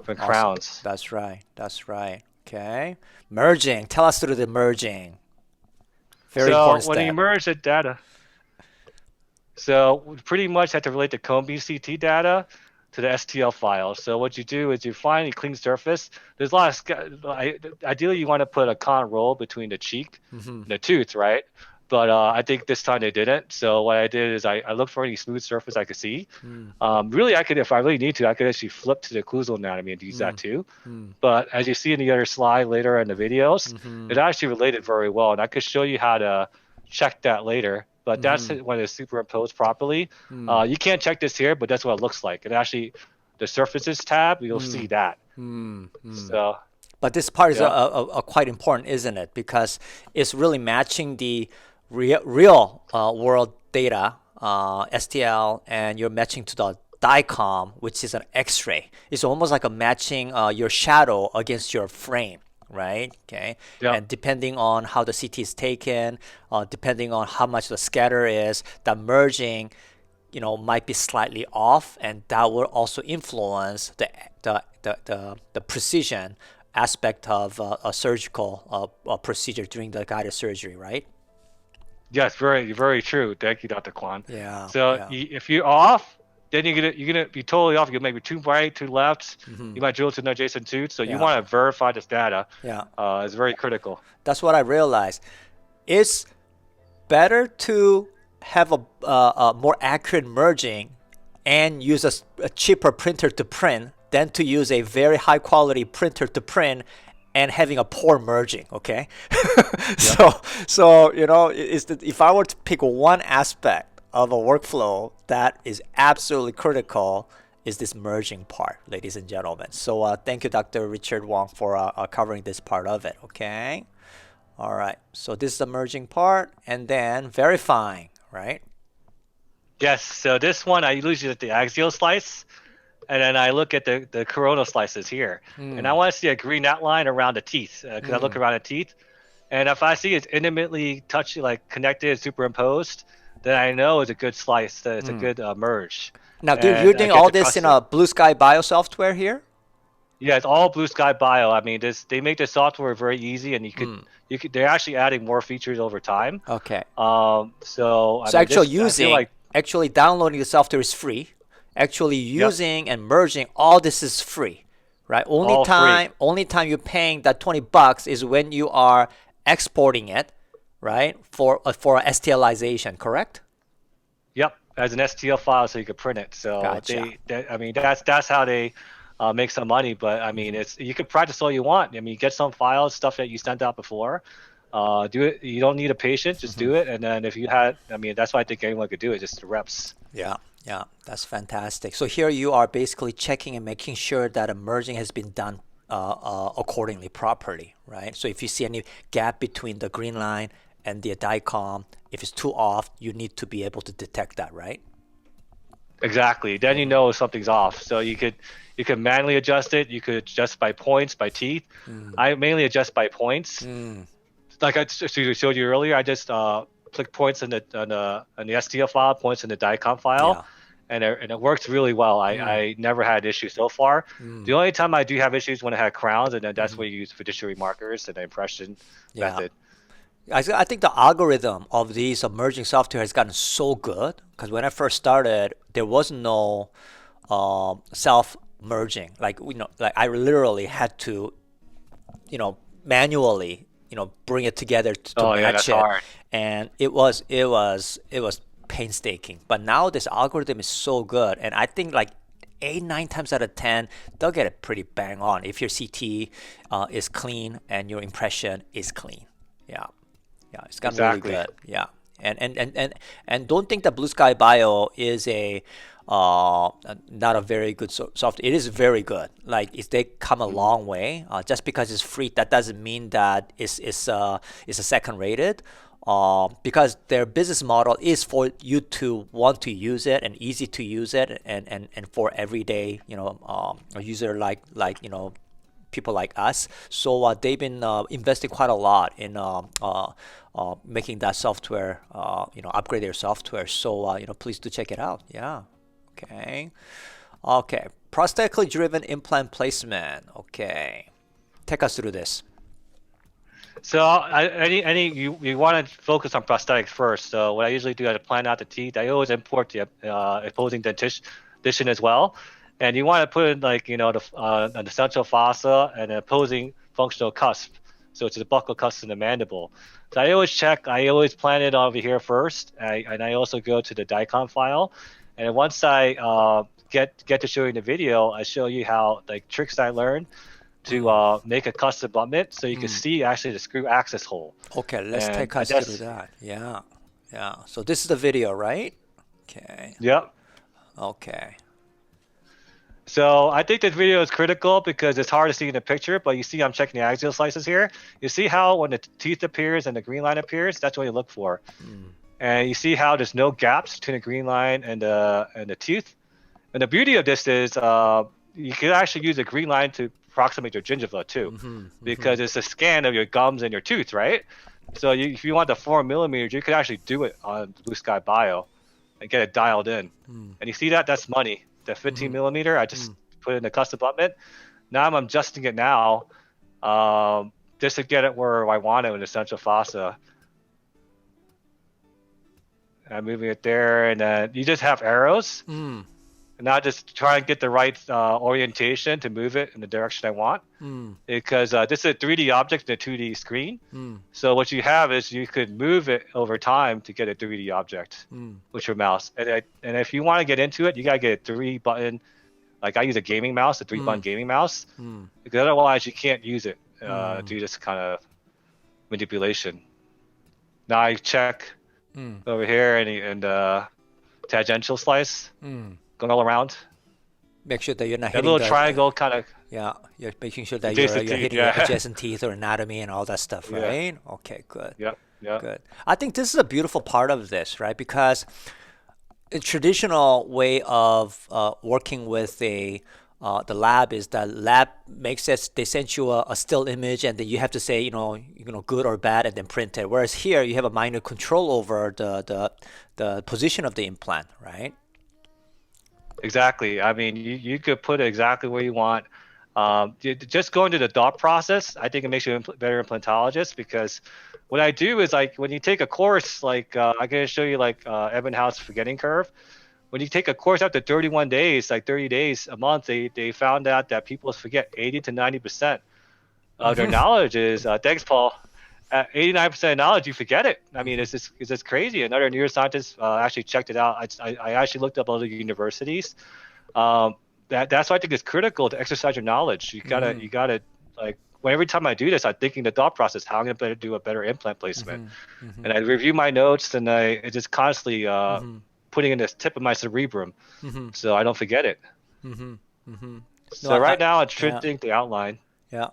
From crowns. That's right. Okay, merging. Tell us through the merging. Very important step. When you merge the data. So we pretty much have to relate the Combi CT data to the STL file. So what you do is you find a clean surface. There's a lot of ideally you want to put a con roll between the cheek and the tooth, right? But I think this time they didn't. So what I did is I looked for any smooth surface I could see. Really, I could, if I really need to, I could actually flip to the occlusal anatomy and use that too. But as you see in the other slide later in the videos, it actually related very well, and I could show you how to check that later. But that's when it's superimposed properly. You can't check this here, but that's what it looks like. And actually, the surfaces tab, you'll see that. So, but this part is quite important, isn't it? Because it's really matching the real world data, STL, and you're matching to the DICOM, which is an X-ray. It's almost like a matching your shadow against your frame. Right. Okay. Yeah. And depending on how the CT is taken, depending on how much the scatter is, the merging, might be slightly off, and that will also influence the precision aspect of a surgical procedure during the guided surgery. Right. Yes. Very, very true. Thank you, Dr. Kwan. Yeah. So if you're off, then you're gonna be totally off. You're maybe too right, too left. You might drill to an adjacent tooth. So you want to verify this data. Yeah, it's very critical. That's what I realized. It's better to have a more accurate merging and use a cheaper printer to print than to use a very high quality printer to print and having a poor merging. Okay. So if I were to pick one aspect of a workflow that is absolutely critical, is this merging part, ladies and gentlemen. So thank you, Dr. Richard Wong, for covering this part of it. Okay. All right. So this is the merging part, and then verifying, right? Yes. So this one, I usually look at the axial slice, and then I look at the coronal slices here. And I want to see a green outline around the teeth, because I look around the teeth. And if I see it's intimately connected, superimposed, then I know it's a good slice, that it's a good merge. Now, And you're I doing get all to this trust in it. a Blue Sky Bio software here? Yeah, it's all Blue Sky Bio. I mean, they make the software very easy, and they're actually adding more features over time. Okay. So I So mean, I feel like actually downloading the software is free. Actually using and merging all this is free, right? All free. Only time you're paying that $20 is when you are exporting it, right? For STLization, correct? Yep, as an STL file, so you can print it. So Gotcha. I mean, that's how they make some money. But I mean, you can practice all you want. I mean, get some files, stuff that you sent out before. Do it. You don't need a patient. Just do it. And then I mean, that's why I think anyone could do it. Just the reps. Yeah, that's fantastic. So here you are basically checking and making sure that a merging has been done accordingly, properly, right? So if you see any gap between the green line and the DICOM, if it's too off, you need to be able to detect that, right? Exactly. Then you know something's off. So you could manually adjust it. You could adjust by points, by teeth. I mainly adjust by points. Like I showed you earlier, I just click points in the STL file, points in the DICOM file, and it works really well. I never had issues so far. The only time I do have issues when I had crowns, and then that's where you use fiduciary markers and the impression method. I think the algorithm of these merging software has gotten so good, because when I first started, there was no self merging. Like I literally had to, manually, bring it together to match that's it, hard. and it was painstaking. But now this algorithm is so good, and I think like 8-9 times out of 10 they'll get it pretty bang on if your CT is clean and your impression is clean. Yeah, it's gotten really good. Yeah, and don't think that Blue Sky Bio is a not a very good software. It is very good. Like they come a long way. Just because it's free, that doesn't mean that it's a second rated. Because their business model is for you to want to use it and easy to use it, and for everyday a user like people like us. So they've been investing quite a lot in making that software, upgrade their software. So please do check it out. Yeah. Okay. Prosthetically driven implant placement. Okay. Take us through this. So you want to focus on prosthetics first. So what I usually do, I plan out the teeth. I always import the opposing dentition as well. And you want to put in the central fossa and an opposing functional cusp. So it's the buccal cusp and the mandible. So I always check. I always plan it over here first, and I also go to the DICOM file. And once I get to showing the video, I show you how tricks I learned to make a cusp abutment, so you can see actually the screw access hole. Okay, let's take us through that. Yeah. So this is the video, right? Okay. Yep. Okay. So I think this video is critical because it's hard to see in the picture, but you see I'm checking the axial slices here. You see how when the teeth appears and the green line appears, that's what you look for. And you see how there's no gaps between the green line and the tooth. And the beauty of this is you can actually use a green line to approximate your gingiva too, because it's a scan of your gums and your tooth, right? So if you want the 4 millimeters, you could actually do it on Blue Sky Bio and get it dialed in. And you see that's money. The 15 millimeter, I just put in the custom abutment. Now I'm adjusting it now, just to get it where I want it in the central fossa. I'm moving it there, and then you just have arrows. And and not just try and get the right orientation to move it in the direction I want. Because this is a 3D object and a 2D screen. So what you have is you could move it over time to get a 3D object with your mouse. And if you want to get into it, you got to get a 3-button. Like I use a gaming mouse, a 3-button gaming mouse, because otherwise you can't use it do this kind of manipulation. Now I check over here and tangential slice going all around. Make sure that you're not That hitting little triangle kind of. Yeah, you're making sure that Adjacent you're teeth, hitting yeah. your adjacent teeth or anatomy and all that stuff, Yeah. right? Okay, good. Yep. Good. I think this is a beautiful part of this, right? Because a traditional way of working with the lab is that lab makes it, they send you a still image and then you have to say, good or bad and then print it. Whereas here you have a minor control over the position of the implant, right? Exactly. I mean, you could put it exactly where you want. Just going to the thought process, I think it makes you a better implantologist, because what I do is, like, when you take a course, like I'm going to show you like Ebbinghaus forgetting curve. When you take a course after 31 days, like 30 days, a month, they found out that people forget 80 to 90% of their knowledge is, thanks, Paul. 89% of knowledge, you forget it. I mean, it's just crazy. Another neuroscientist actually checked it out. I actually looked up other universities. That's why I think it's critical to exercise your knowledge. You gotta like, every time I do this, I'm thinking the thought process, how I'm gonna do a better implant placement. And I review my notes, and I just constantly putting in this tip of my cerebrum, so I don't forget it. So right now, it's printing the outline. Yeah.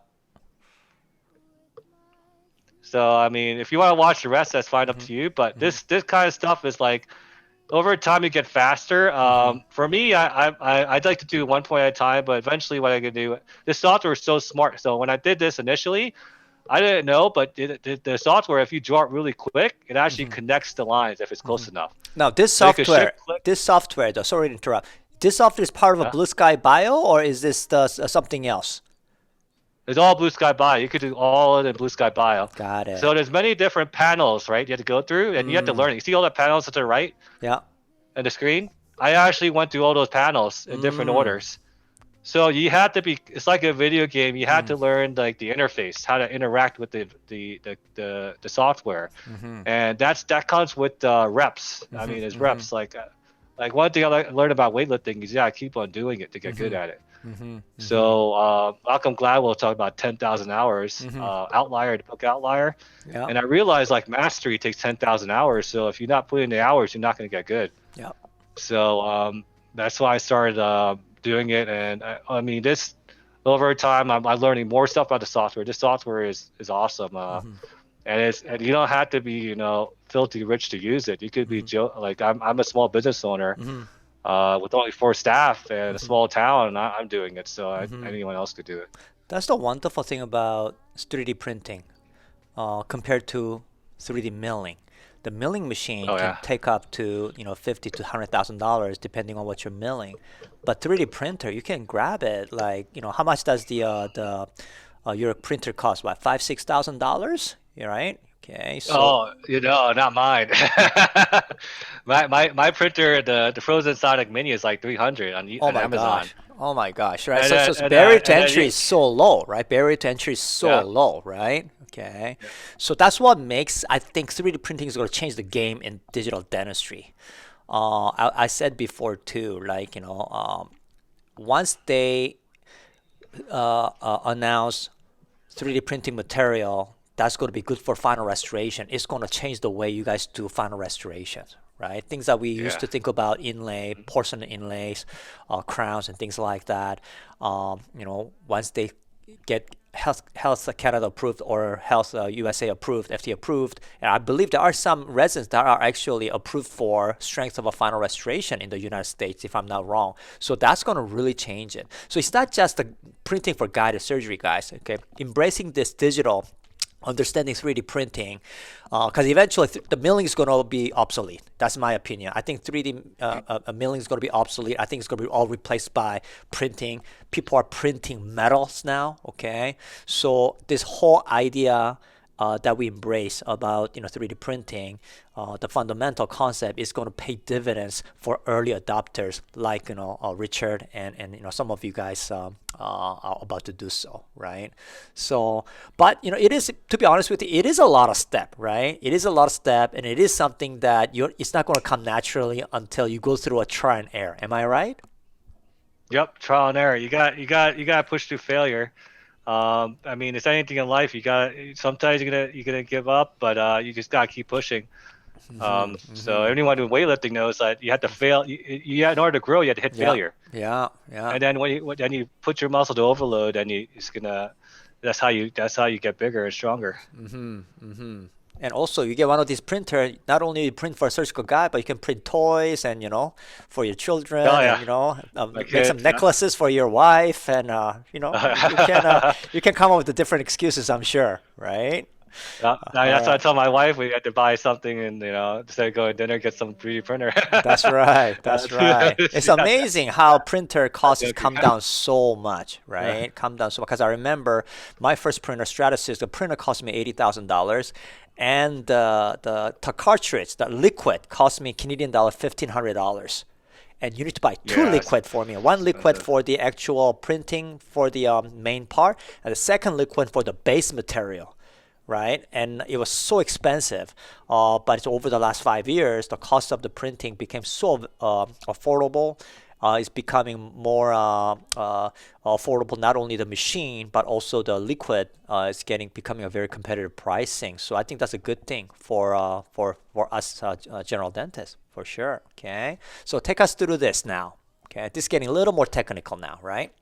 So I mean, if you want to watch the rest, that's fine, up to you. But this kind of stuff is like, over time you get faster. For me, I'd like to do one point at a time, but eventually what I can do, this software is so smart. So when I did this initially, I didn't know, but the software, if you draw it really quick, it actually connects the lines if it's close enough. Now this So you could software, though, sorry to interrupt. This software is part of a Blue Sky Bio, or is this something else? It's all Blue Sky Bio. You could do all in Blue Sky Bio. Got it. So there's many different panels, right? You have to go through, and you have to learn it. You see all the panels to the right Yeah. on the screen? I actually went through all those panels in different orders. So you have to be. It's like a video game. You have to learn like the interface, how to interact with the software, and that comes with reps. I mean, it's reps. Like one thing I learned about weightlifting is I keep on doing it to get good at it. So Malcolm Gladwell talked about 10,000 hours, Outlier, the book Outlier. Yeah. And I realized like mastery takes 10,000 hours. So if you're not putting in the hours, you're not going to get good. Yeah. So that's why I started doing it. And I mean, this over time, I'm learning more stuff about the software. This software is awesome. And you don't have to be, filthy rich to use it. You could be like I'm a small business owner. With only 4 staff and a small town, and I'm doing it, so anyone else could do it. That's the wonderful thing about 3D printing compared to 3D milling. The milling machine can take up to $50,000 to $100,000 depending on what you're milling, but 3D printer, you can grab it like how much does your printer cost? What, $5,000-$6,000? You're right. Okay. So, not mine. my printer, the Frozen Sonic Mini, is like $300 on Amazon. Oh my gosh! Right. And So barrier to entry is so low, right? Barrier to entry is so low, right? Okay. Yeah. So that's what makes, I think, 3D printing is going to change the game in digital dentistry. I said before too, like once they announce 3D printing material, that's going to be good for final restoration. It's going to change the way you guys do final restoration, right? Things that we used to think about, inlay, porcelain inlays, crowns, and things like that. Once they get Health Canada approved or Health USA approved, FDA approved, and I believe there are some resins that are actually approved for strength of a final restoration in the United States, if I'm not wrong. So that's going to really change it. So it's not just the printing for guided surgery, guys. Okay, embracing this digital, understanding 3D printing, because eventually the milling is going to be obsolete. That's my opinion. I think 3D milling is going to be obsolete. I think it's going to be all replaced by printing. People are printing metals now, okay? So this whole idea that we embrace about 3D printing, the fundamental concept is going to pay dividends for early adopters like Richard and some of you guys are about to do so, right? So, but it is, to be honest with you, it is a lot of step, right? It is a lot of step, and it is something that it's not going to come naturally until you go through a trial and error. Am I right? Yep, trial and error. You got to push through failure. I mean, it's anything in life. Sometimes you're gonna give up, but you just gotta keep pushing. So anyone doing weightlifting knows that you have to fail. In order to grow, you have to hit failure. Yeah. And then when you put your muscle to overload, and that's how you get bigger and stronger. And also, you get one of these printers. Not only you print for a surgical guy, but you can print toys and for your children. Oh, yeah. And, make some necklaces for your wife, and you can come up with the different excuses. I'm sure, right? That's what I tell my wife. We had to buy something, and instead of going to dinner, get some 3D printer. That's right. That's right. It's amazing how printer costs come down so much, right? Yeah. Come down so much. Because I remember my first printer, Stratasys, the printer cost me $80,000, and the cartridge, the liquid, cost me Canadian dollar $1,500. And you need to buy two liquid for me. One liquid for the actual printing for the main part, and the second liquid for the base material. Right, and it was so expensive, but over the last 5 years, the cost of the printing became so affordable. It's becoming more affordable. Not only the machine, but also the liquid is becoming a very competitive pricing. So I think that's a good thing for us general dentists, for sure. Okay, so take us through this now. Okay, this is getting a little more technical now, right?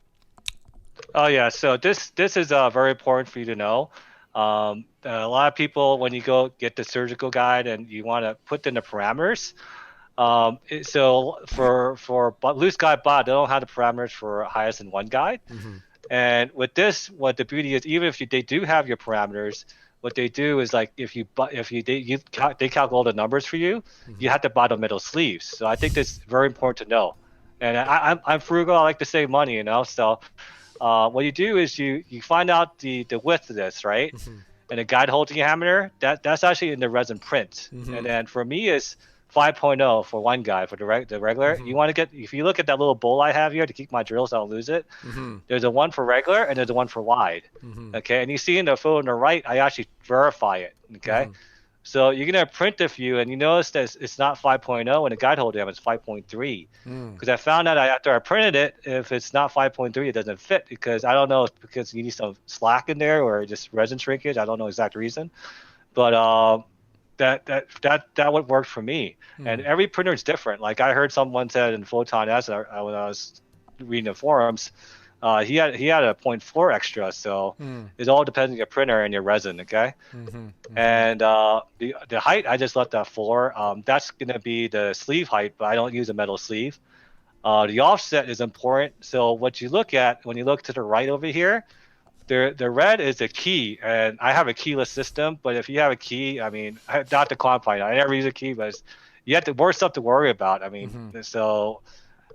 Oh yeah, so this is very important for you to know. A lot of people, when you go get the surgical guide and you want to put in the parameters, so for loose guide bot, they don't have the parameters for highest in one guide. And with this, what the beauty is, even if they do have your parameters, what they do is like they calculate the numbers for you, you have to buy the metal sleeves. So I think that's very important to know. And I'm frugal. I like to save money, so. What you do is you find out the width of this, right? And the guide holding hammer, that's actually in the resin print. And then for me, it's 5.0 for one guide. For the regular, you want to get, if you look at that little bowl I have here to keep my drills, I don't lose it. There's a one for regular and there's a one for wide. Okay, and you see in the photo on the right, I actually verify it. Okay. So you're gonna print a few, and you notice that it's not 5.0, and the guide holder it's 5.3. Because I found out after I printed it, if it's not 5.3, it doesn't fit. Because I don't know, if because you need some slack in there or just resin shrinkage. I don't know exact reason, but that would work for me. And every printer is different. Like I heard someone said in Photon S when I was reading the forums. He had a 0.4 extra, so it all depends on your printer and your resin, okay? And the height, I just left at 4. That's gonna be the sleeve height, but I don't use a metal sleeve. The offset is important. So what you look at when you look to the right over here, the red is the key, and I have a keyless system. But if you have a key, I mean, not the Compine, I never use a key, but you have more stuff to worry about. I mean, so.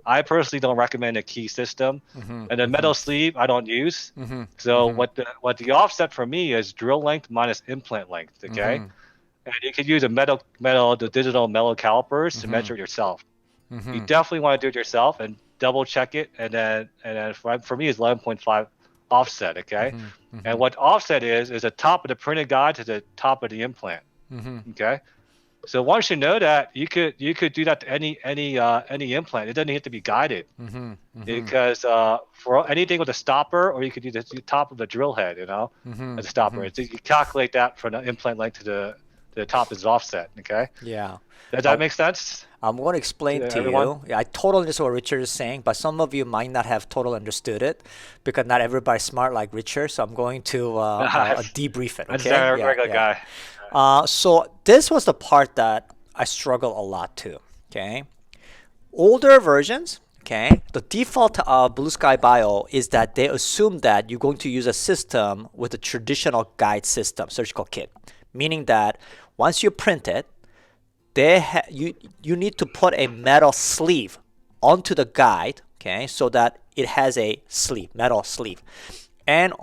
I personally don't recommend a key system, and the metal sleeve I don't use. So what the offset for me is drill length minus implant length. Okay, and you can use the digital metal calipers to measure it yourself. You definitely want to do it yourself and double check it, and then for me it's 11.5 offset. Okay, and what offset is the top of the printed guide to the top of the implant. Okay. So once you know that, you could do that to any implant. It doesn't have to be guided, because for anything with a stopper, or you could do the top of the drill head, as a stopper. So you calculate that from the implant length to the top is offset. Okay. Yeah. Does that make sense? I'm going to explain to everyone? you. Yeah, I totally understand what Richard is saying, but some of you might not have totally understood it because not everybody's smart like Richard. So I'm going to debrief it. Okay. I'm just a regular guy. So this was the part that I struggle a lot too. Okay, older versions. Okay, the default of Blue Sky Bio is that they assume that you're going to use a system with a traditional guide system, surgical kit, meaning that once you print it, you need to put a metal sleeve onto the guide. Okay, so that it has a sleeve, metal sleeve, and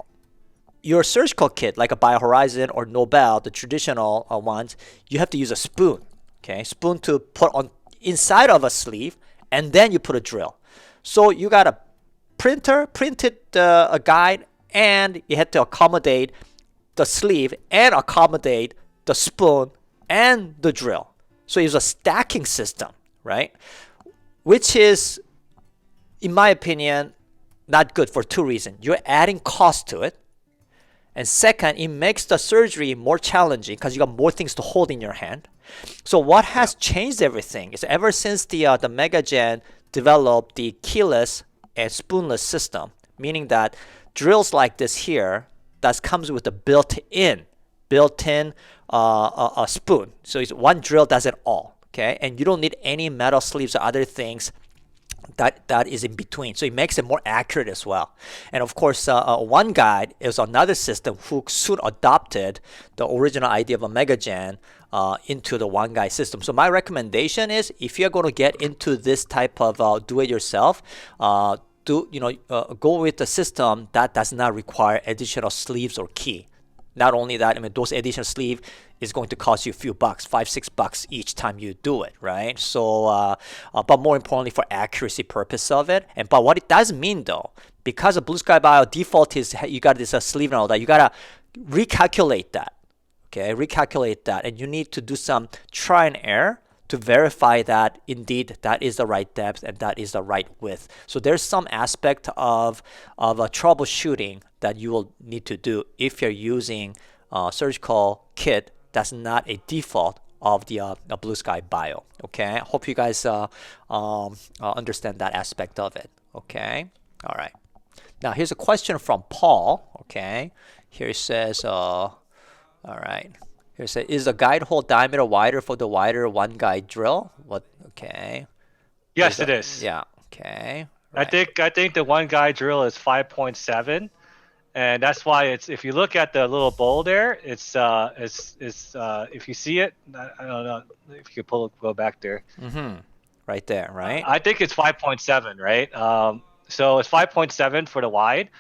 your surgical kit, like a BioHorizon or Nobel, the traditional ones, you have to use a spoon. Okay, spoon to put on inside of a sleeve, and then you put a drill. So you got a printed a guide, and you had to accommodate the sleeve and accommodate the spoon and the drill. So it's a stacking system, right? Which is, in my opinion, not good for two reasons. You're adding cost to it. And second, it makes the surgery more challenging because you got more things to hold in your hand. So what has changed everything is ever since the MegaGen developed the keyless and spoonless system, meaning that drills like this here that comes with a built-in a spoon. So it's one drill does it all. Okay, and you don't need any metal sleeves or other things that is in between, so it makes it more accurate as well. And of course, One Guide is another system who soon adopted the original idea of a MegaGen into the One Guide system. So my recommendation is, if you're going to get into this type of do-it-yourself, go with the system that does not require additional sleeves or key. Not only that, I mean, those additional sleeve is going to cost you a few bucks, $5-6 each time you do it, right? So, but more importantly, for accuracy purpose of it. But what it does mean though, because of Blue Sky Bio default is you got this sleeve and all that, you gotta recalculate that. Okay, recalculate that, and you need to do some try and error to verify that indeed that is the right depth and that is the right width. So there's some aspect of a troubleshooting that you will need to do if you're using a surgical kit that's not a default of the Blue Sky Bio. Okay, I hope you guys understand that aspect of it. Okay, all right. Now here's a question from Paul. Okay, here it says, all right. Here it says, is the guide hole diameter wider for the wider One Guide drill? What? Okay. Yes, it is. Yeah. Okay. Right. I think the One Guide drill is 5.7. And that's why it's, if you look at the little bowl there, it's if you see it, I don't know if you could go back there. Right there, right? I think it's 5.7, right? So it's 5.7 for the wide.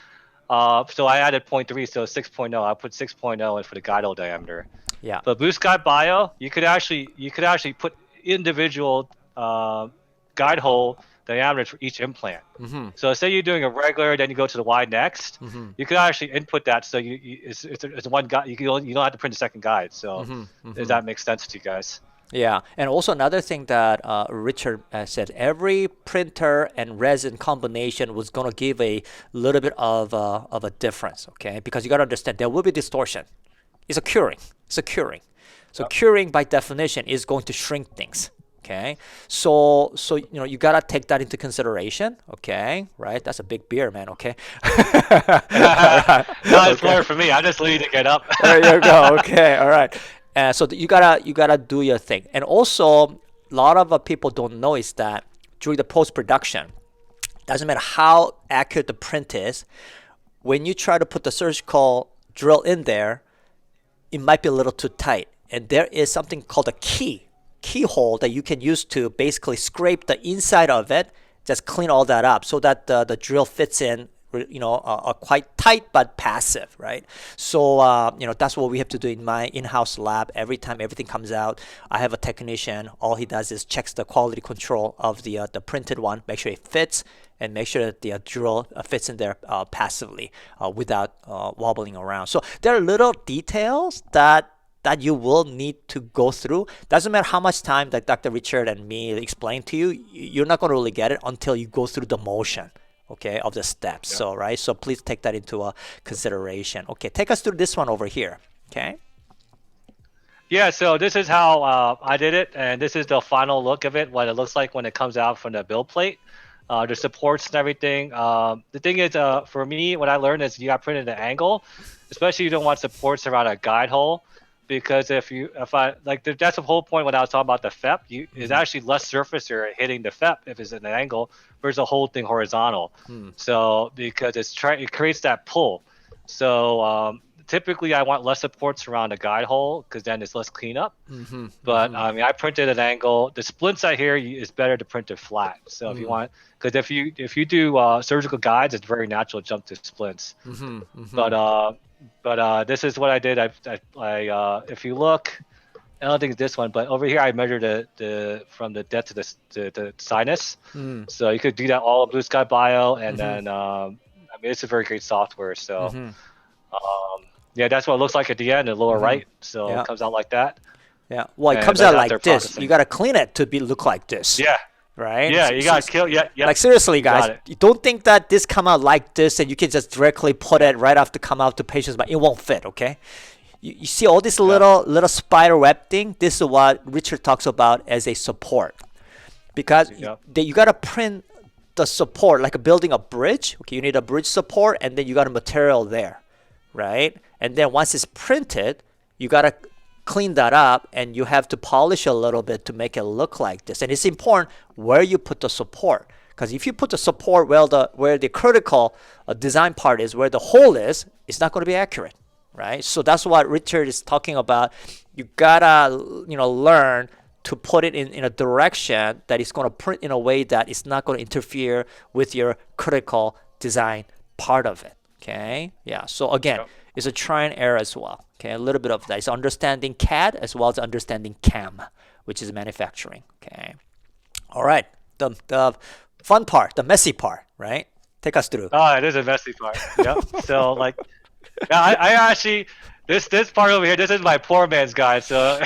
So I added 0.3, so 6.0. I put 6.0 in for the guide hole diameter. Yeah. But Blue Sky Bio, you could actually put individual guide hole diameters for each implant. So say you're doing a regular, then you go to the wide next. You could actually input that, so it's one guide. You don't have to print a second guide. So does that make sense to you guys? Yeah, and also another thing that Richard said, every printer and resin combination was going to give a little bit of a difference, okay? Because you got to understand, there will be distortion. It's a curing. So curing by definition is going to shrink things. Okay, so you gotta take that into consideration. Okay, right? That's a big beer, man. Okay. No, it's more for me. I just need to get up. There you go. Okay, all right. So you gotta do your thing. And also, a lot of people don't know is that during the post production, doesn't matter how accurate the print is, when you try to put the surgical drill in there, it might be a little too tight, and there is something called a keyhole that you can use to basically scrape the inside of it, just clean all that up so that the drill fits in, quite tight but passive, right? So that's what we have to do in my in-house lab. Every time everything comes out, I have a technician. All he does is checks the quality control of the printed one, make sure it fits, and make sure that the drill fits in there passively without wobbling around. So there are little details that you will need to go through. Doesn't matter how much time that Dr. Richard and me explain to you, you're not going to really get it until you go through the motion, okay, of the steps. Yeah. So please take that into consideration. Okay, take us through this one over here. Okay. Yeah, so this is how I did it, and this is the final look of it, what it looks like when it comes out from the build plate. The supports and everything. The thing is, for me, what I learned is you got printed at an angle, especially you don't want supports around a guide hole. Because that's the whole point when I was talking about the FEP. Is actually less surface area hitting the FEP if it's at an angle versus the whole thing horizontal. So because it creates that pull. So typically I want less supports around the guide hole because then it's less cleanup. But I mean, I printed an angle. The splints I hear is better to print it flat. So if you want, because if you do surgical guides, it's very natural to jump to splints. But this is what I did. I if you look, I don't think it's this one, but over here I measured the from the depth to the sinus. So you could do that all in Blue Sky Bio, and then I mean it's a very great software. So yeah, that's what it looks like at the end, the lower right. So it comes out like that. Yeah. Well, it And comes that's out how like they're this. processing. You gotta clean it to look like this. Yeah. Right. Yeah, you gotta kill. Yeah. Like seriously, Got guys, it. you don't think that this come out like this and you can just directly put it right after come out to patients, but it won't fit. Okay. You see all this little spider web thing. This is what Richard talks about as a support, because you gotta print the support like building a bridge. Okay, you need a bridge support, and then you got a material there, right? And then once it's printed, you gotta clean that up, and you have to polish a little bit to make it look like this. And it's important where you put the support, because if you put the support where the critical design part is, where the hole is, it's not going to be accurate, right? So that's what Richard is talking about. You gotta learn to put it in a direction that is going to print in a way that it's not going to interfere with your critical design part of it. Okay, yeah. So again, it's a try and error as well. Okay, a little bit of that. It's understanding CAD as well as understanding CAM, which is manufacturing. Okay, all right. The fun part, the messy part, right? Take us through. Oh, it is a messy part. Yep. So like, yeah, I actually this part over here. This is my poor man's guide. So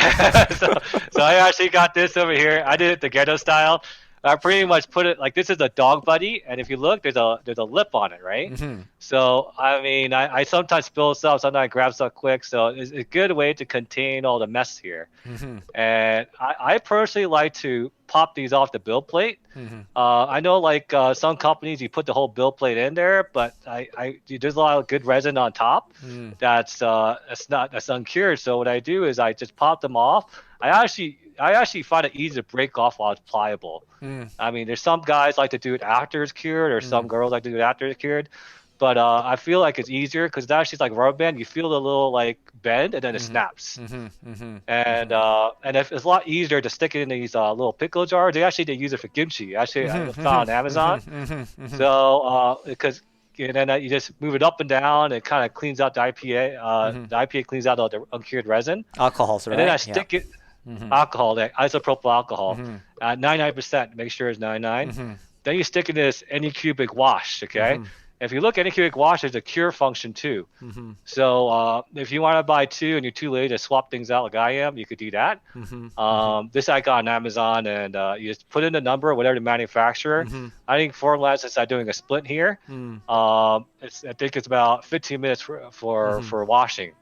so I actually got this over here. I did it the ghetto style. I pretty much put it like this is a dog buddy, and if you look, there's a lip on it, right? So I mean, I sometimes spill stuff, sometimes I grab stuff quick, so it's a good way to contain all the mess here. And I personally like to pop these off the build plate. I know like some companies you put the whole build plate in there, but there's a lot of good resin on top that's uncured. So what I do is I just pop them off. I actually find it easy to break off while it's pliable. I mean, there's some guys like to do it after it's cured, or some girls like to do it after it's cured. But I feel like it's easier because it's actually like rubber band. You feel the little like bend, and then it snaps. And if it's a lot easier to stick it in these little pickle jars. They use it for kimchi. Actually, I found on Amazon. So because and then you just move it up and down. It kind of cleans out the IPA. The IPA cleans out all the uncured resin. Alcohols, right? And then I stick it. Alcohol, like isopropyl alcohol, 99%. Make sure it's 99. Then you stick in this anycubic wash. Okay. If you look at anycubic wash, there's a cure function too. So if you want to buy two and you're too lazy to swap things out like I am, you could do that. This I got on Amazon, and you just put in the number, whatever the manufacturer. I think Formlabs, since I'm doing a split here, I think it's about 15 minutes for washing.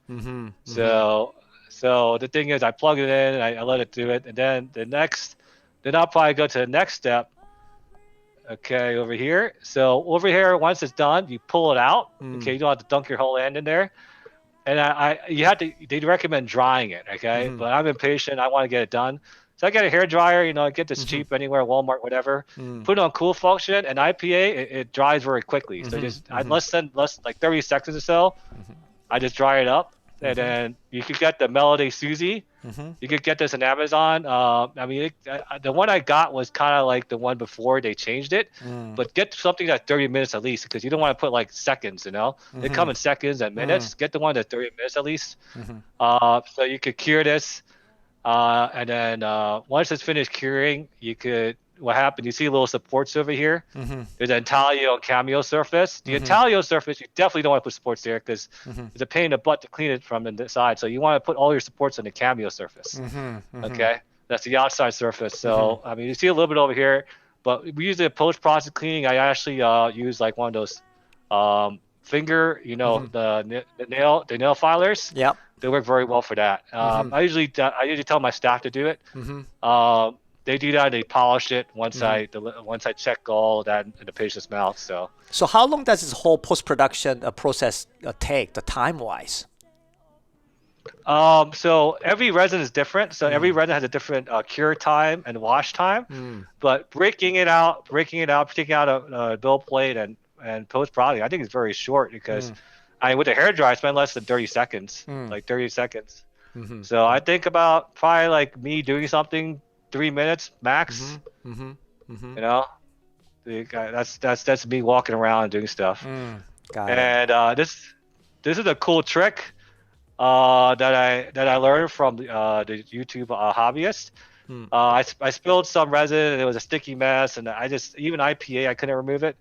So the thing is, I plug it in, and I let it do it, and then I'll probably go to the next step. Okay, over here. So over here, once it's done, you pull it out. Okay, you don't have to dunk your whole hand in there. And they recommend drying it. Okay, but I'm impatient. I want to get it done. So I get a hair dryer. I get this cheap anywhere, Walmart, whatever. Put it on cool function, and IPA it dries very quickly. So just less than like 30 seconds or so. I just dry it up. And then you could get the Melody Suzy. You could get this on Amazon. I mean, the one I got was kind of like the one before they changed it. But get something that's 30 minutes at least, because you don't want to put like seconds, They come in seconds and minutes. Get the one that's 30 minutes at least. So you could cure this. And then once it's finished curing, what happened? You see little supports over here. There's an intaglio and cameo surface. The intaglio surface, you definitely don't want to put supports there because it's a pain in the butt to clean it from the side. So you want to put all your supports on the cameo surface. Okay, that's the outside surface. So I mean, you see a little bit over here, but we use it post-process cleaning. I actually use like one of those finger, the nail filers. Yep. They work very well for that. I usually tell my staff to do it. They do that. They polish it once I check all of that in the patient's mouth. So how long does this whole post-production process take, the time-wise? So every resin is different. So every resin has a different cure time and wash time. But breaking out a build plate and post-processing, I think it's very short because with the hair dryer, I spend less than 30 seconds, like 30 seconds. So I think about probably like me doing something 3 minutes max. You know, that's me walking around and doing stuff. Got it. And this is a cool trick that I learned from the YouTube hobbyist. I spilled some resin and it was a sticky mess, and even IPA I couldn't remove it.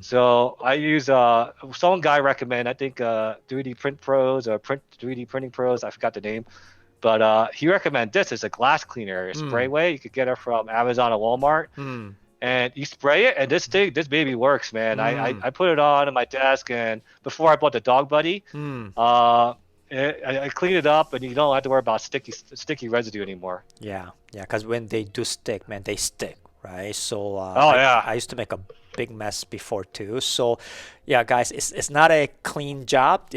So I use some guy recommend, I think 3D Print Pros or 3D Printing Pros, I forgot the name, but he recommended this. It's a glass cleaner, a spray way. You could get it from Amazon or Walmart. And you spray it, and this baby works, man. I put it on my desk, and before I bought the Dog Buddy, I clean it up, and you don't have to worry about sticky residue anymore. Yeah, because when they do stick, man, they stick, right? So I used to make a big mess before too. So yeah, guys, it's not a clean job.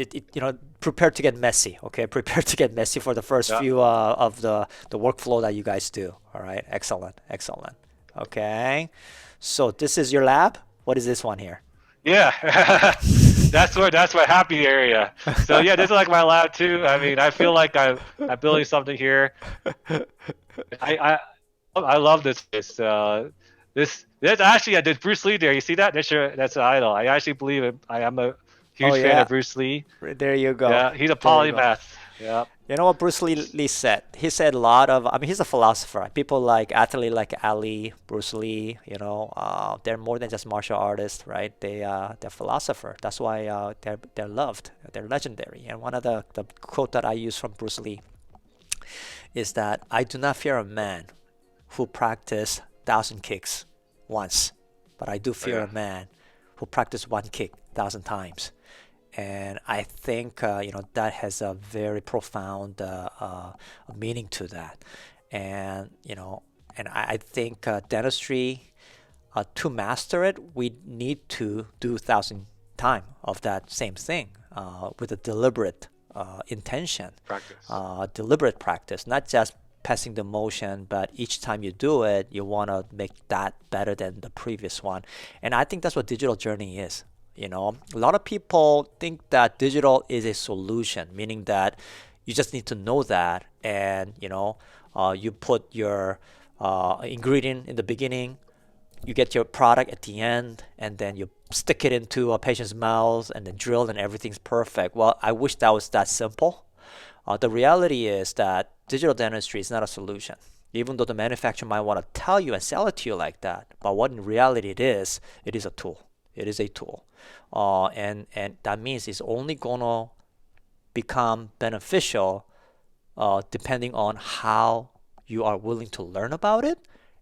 Prepare to get messy, okay? Prepare to get messy for the first few of the workflow that you guys do. All right, excellent. Okay, so this is your lab. What is this one here? Yeah, that's my happy area. So yeah, this is like my lab too. I mean, I feel like I'm building something here. I love this. This actually, there's Bruce Lee there. You see that? That's an idol. I actually believe it. I am a huge fan of Bruce Lee. There you go. Yeah, he's a polymath. Yeah. You know what Bruce Lee said? He said a lot of, he's a philosopher. People like athlete like Ali, Bruce Lee, they're more than just martial artists, right? They're philosopher. That's why they're loved. They're legendary. And one of the quote that I use from Bruce Lee is that I do not fear a man who practice 1,000 kicks once, but I do fear a man who practice one kick 1,000 times. And I think that has a very profound meaning to that, and I think dentistry, to master it, we need to do 1,000 times of that same thing with a deliberate intention, deliberate practice, not just passing the motion, but each time you do it, you want to make that better than the previous one. And I think that's what digital journey is. A lot of people think that digital is a solution, meaning that you just need to know that, and you put your ingredient in the beginning, you get your product at the end, and then you stick it into a patient's mouth and then drill, and everything's perfect. Well, I wish that was that simple. The reality is that digital dentistry is not a solution, even though the manufacturer might want to tell you and sell it to you like that. But what in reality it is a tool. It is a tool. And that means it's only going to become beneficial depending on how you are willing to learn about it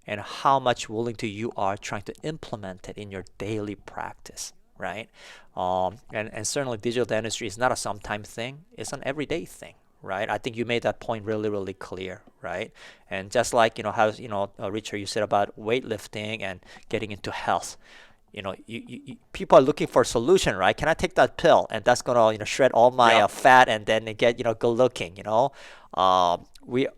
and how much willing you are trying to implement it in your daily practice, right? And certainly digital dentistry is not a sometime thing. It's an everyday thing, right? I think you made that point really, really clear, right? And just like, how, Richard, you said about weightlifting and getting into health. People are looking for a solution, right? Can I take that pill and that's gonna shred all my fat and then get good looking? We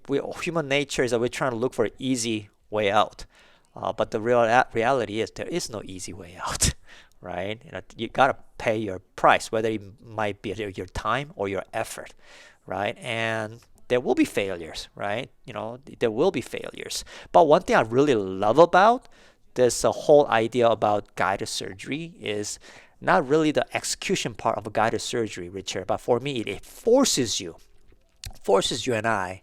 human nature is that we're trying to look for an easy way out, but the reality is there is no easy way out, right? You gotta pay your price, whether it might be your time or your effort, right? And there will be failures, right? There will be failures. But one thing I really love about this whole idea about guided surgery is not really the execution part of a guided surgery, Richard, but for me, it forces you and I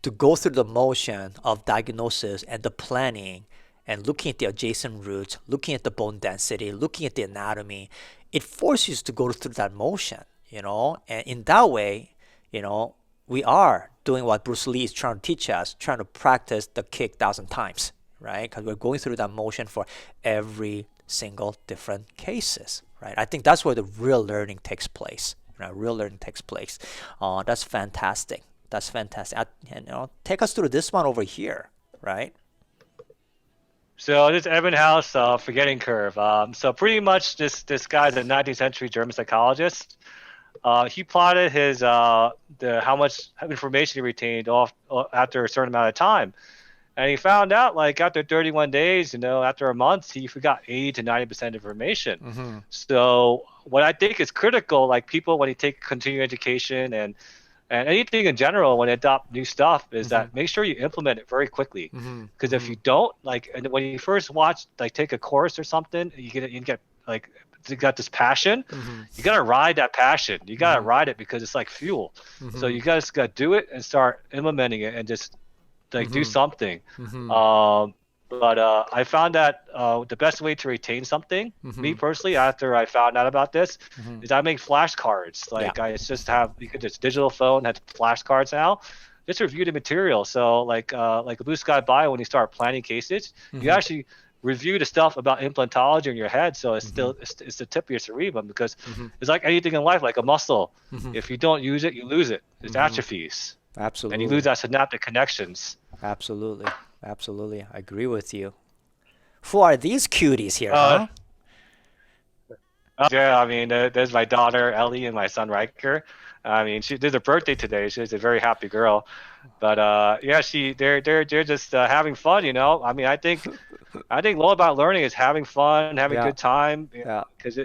to go through the motion of diagnosis and the planning and looking at the adjacent roots, looking at the bone density, looking at the anatomy. It forces you to go through that motion, and in that way, we are doing what Bruce Lee is trying to teach us, trying to practice the kick 1,000 times. Right? Because we're going through that motion for every single different cases, right? I think that's where the real learning takes place. Real learning takes place. That's fantastic. Take us through this one over here, right? So this Ebbinghaus forgetting curve. So pretty much this guy's a 19th century German psychologist. He plotted how much information he retained after a certain amount of time. And he found out like after 31 days, after a month, he forgot 80 to 90% information. So what I think is critical, like people when you take continuing education and anything in general when you adopt new stuff is that make sure you implement it very quickly. Because if you don't, like, and when you first take a course or something, you get like you got this passion. You gotta ride that passion. You gotta ride it because it's like fuel. So you guys gotta do it and start implementing it and just like do something. But I found that the best way to retain something, me personally, after I found out about this, is I make flashcards. Like I just have this digital phone has flashcards now. Just review the material. So like Blue Sky Bio, when you start planning cases, you actually review the stuff about implantology in your head. So it's still it's the tip of your cerebrum because it's like anything in life, like a muscle. If you don't use it, you lose it. It atrophies. Absolutely. And you lose that synaptic connections. Absolutely. Absolutely. I agree with you. Who are these cuties here, huh? Yeah, I mean, there's my daughter Ellie and my son Riker. I mean, there's a birthday today. She's a very happy girl, but yeah, they're just having fun. I mean, I think all about learning is having fun, having a good time. Because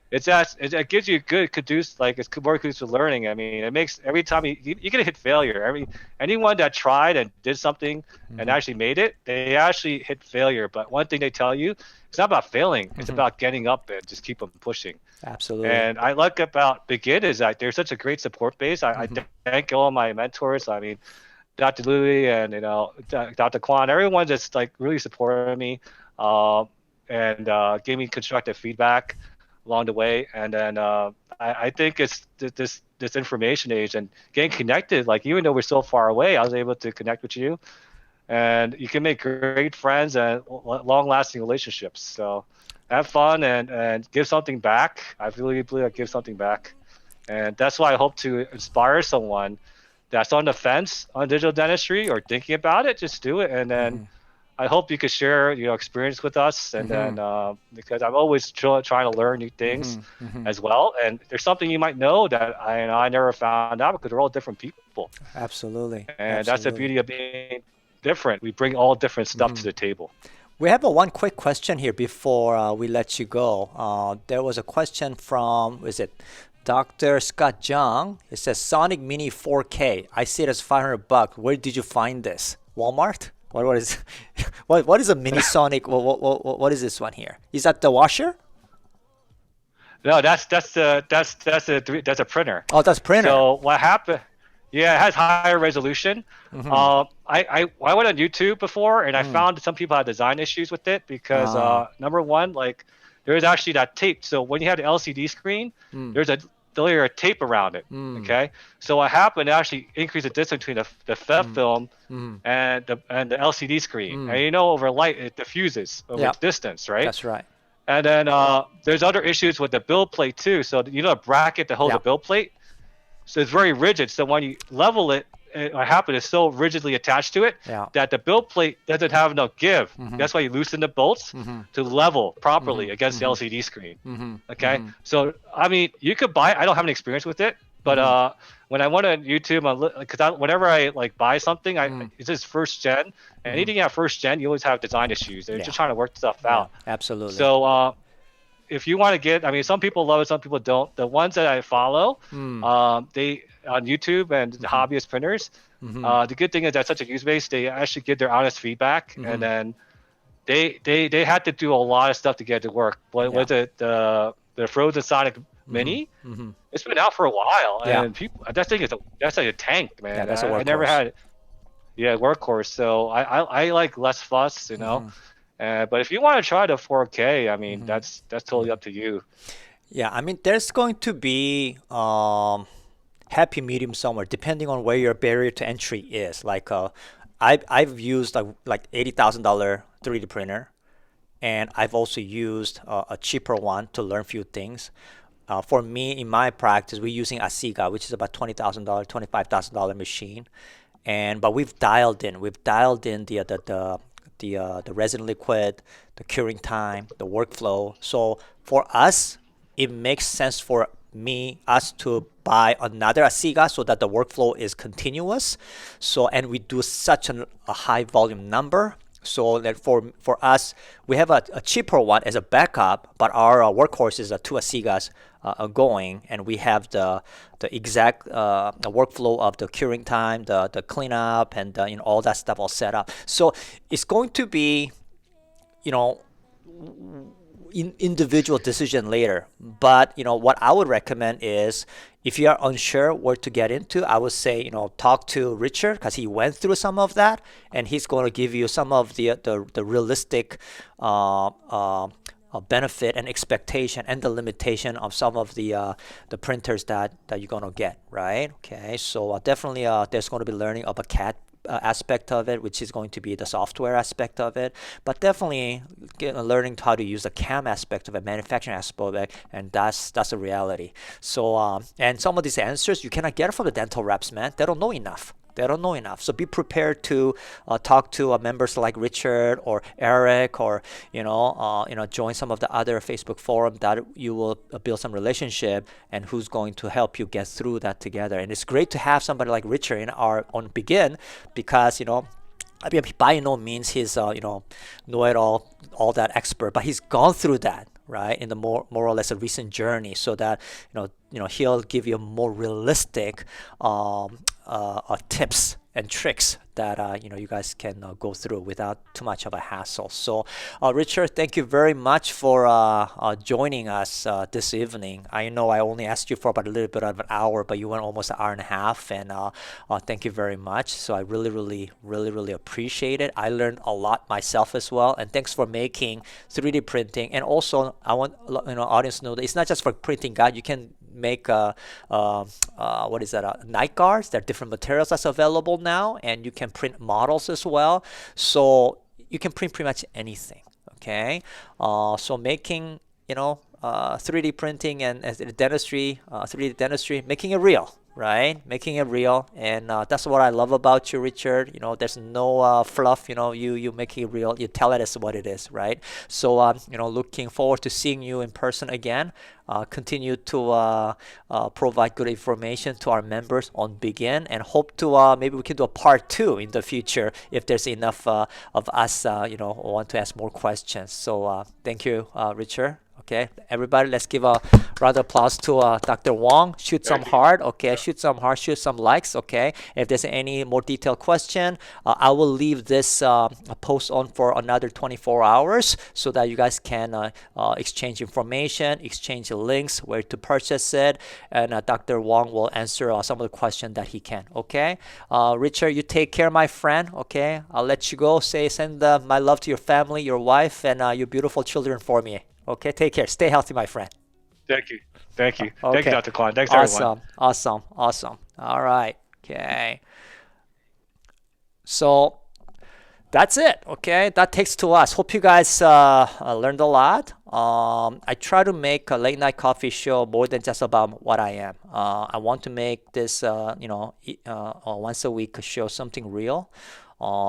it gives you good it's more conducive to learning. I mean, it makes every time you can hit failure. Anyone that tried and did something and actually made it, they actually hit failure. But one thing they tell you, it's not about failing. It's about getting up and just keep on pushing. Absolutely. And I like about Begin is that there's such a great support base. I thank all my mentors. I mean, Dr. Louie and Dr. Kwan, everyone just like really supported me and gave me constructive feedback along the way. And then I think it's this information age and getting connected. Like even though we're so far away, I was able to connect with you, and you can make great friends and long-lasting relationships. So have fun and give something back. I really believe I give something back, and that's why I hope to inspire someone that's on the fence on digital dentistry or thinking about it. Just do it, and then I hope you could share your experience with us, and then because I'm always trying to learn new things as well. And there's something you might know that I never found out because we're all different people. Absolutely. And that's the beauty of being different. We bring all different stuff to the table. We have one quick question here before we let you go. There was a question from, Dr. Scott Jung? It says Sonic Mini 4K. I see it as $500. Where did you find this? Walmart? What is what is a mini Sonic? What is this one here? Is that the washer? No, that's a printer. Oh, that's printer. So what happened? Yeah, it has higher resolution. I went on YouTube before and I found some people had design issues with it because number one, like there is actually that tape. So when you have the LCD screen, there's a layer of tape around it. Okay, so what happened? It actually increased the distance between the FEV film and the LCD screen. And over light it diffuses over distance, right? That's right. And then there's other issues with the build plate too. So the bracket that holds the build plate, so it's very rigid. So when you level it, what happened is so rigidly attached to it that the build plate doesn't have enough give. That's why you loosen the bolts to level properly against the LCD screen. Okay, so I mean, you could buy it. I don't have any experience with it, but when I went on YouTube, because whenever I buy something, it's just first gen. And anything at first gen, you always have design issues. They're just trying to work stuff out. Absolutely. So if you want to get, I mean, some people love it, some people don't. The ones that I follow, they on YouTube and the hobbyist printers. The good thing is that such a user base, they actually give their honest feedback, and then they had to do a lot of stuff to get it to work. Was it the Frozen Sonic Mini? It's been out for a while, and people that thing that's like a tank, man. Yeah, that's a workhorse. I never had, workhorse. So I like less fuss, but if you want to try the 4K, I mean, that's totally up to you. Yeah, I mean, there's going to be happy medium somewhere, depending on where your barrier to entry is. Like, I've used like $80,000 3D printer, and I've also used a cheaper one to learn a few things. For me, in my practice, we're using Asiga, which is about $20,000, $25,000 machine, but we've dialed in the resin liquid, the curing time, the workflow. So for us, it makes sense for us to buy another Asiga so that the workflow is continuous. So, and we do such a high volume number. So that for us, we have a cheaper one as a backup, but our workhorses are two Asigas going, and we have the exact workflow of the curing time, the cleanup, and all that stuff all set up. So it's going to be, individual decision later. But what I would recommend is, if you are unsure where to get into, I would say talk to Richard, because he went through some of that, and he's going to give you some of the realistic benefit and expectation and the limitation of some of the printers that you're going to get, right? Okay, so definitely there's going to be learning of a CAD aspect of it, which is going to be the software aspect of it, but definitely learning how to use the CAM aspect of it, manufacturing aspect of it, and that's a reality. So and some of these answers you cannot get from the dental reps, man. They don't know enough. So be prepared to talk to members like Richard or Eric, or join some of the other Facebook forum that you will build some relationship, and who's going to help you get through that together. And it's great to have somebody like Richard in our on Begin, because I mean, by no means he's know-it-all, all that expert, but he's gone through that, right, in the more or less a recent journey, so that he'll give you more realistic tips and tricks that you guys can go through without too much of a hassle. So Richard, thank you very much for joining us this evening. I know I only asked you for about a little bit of an hour, but you went almost an hour and a half, and thank you very much. So I really appreciate it. I learned a lot myself as well, and thanks for making 3D printing. And also I want audience to know that it's not just for printing guide. You can make what is that, night guards. There are different materials that's available now, and you can print models as well. So you can print pretty much anything. Okay, so making 3D printing and dentistry, 3D dentistry, making it real, right? Making it real, and that's what I love about you, Richard. There's no fluff. You make it real. You tell it as what it is, right? So looking forward to seeing you in person again. Continue to provide good information to our members on Begin, and hope to maybe we can do a part 2 in the future if there's enough of us want to ask more questions. So thank you, Richard. Okay, everybody, let's give a round of applause to Dr. Wong. Shoot some hard, okay? Shoot some hard, shoot some likes, okay? If there's any more detailed question, I will leave this post on for another 24 hours so that you guys can exchange information, exchange links, where to purchase it, and Dr. Wong will answer some of the questions that he can, okay? Richard, you take care, my friend, okay? I'll let you go. Send my love to your family, your wife, and your beautiful children for me. Okay, take care. Stay healthy, my friend. Thank you. Okay. Thank you, Dr. Kwan. Thanks, everyone. Awesome. All right. Okay. So that's it. Okay, that takes to us. Hope you guys learned a lot. I try to make a late night coffee show more than just about what I am. I want to make this, once a week show something real.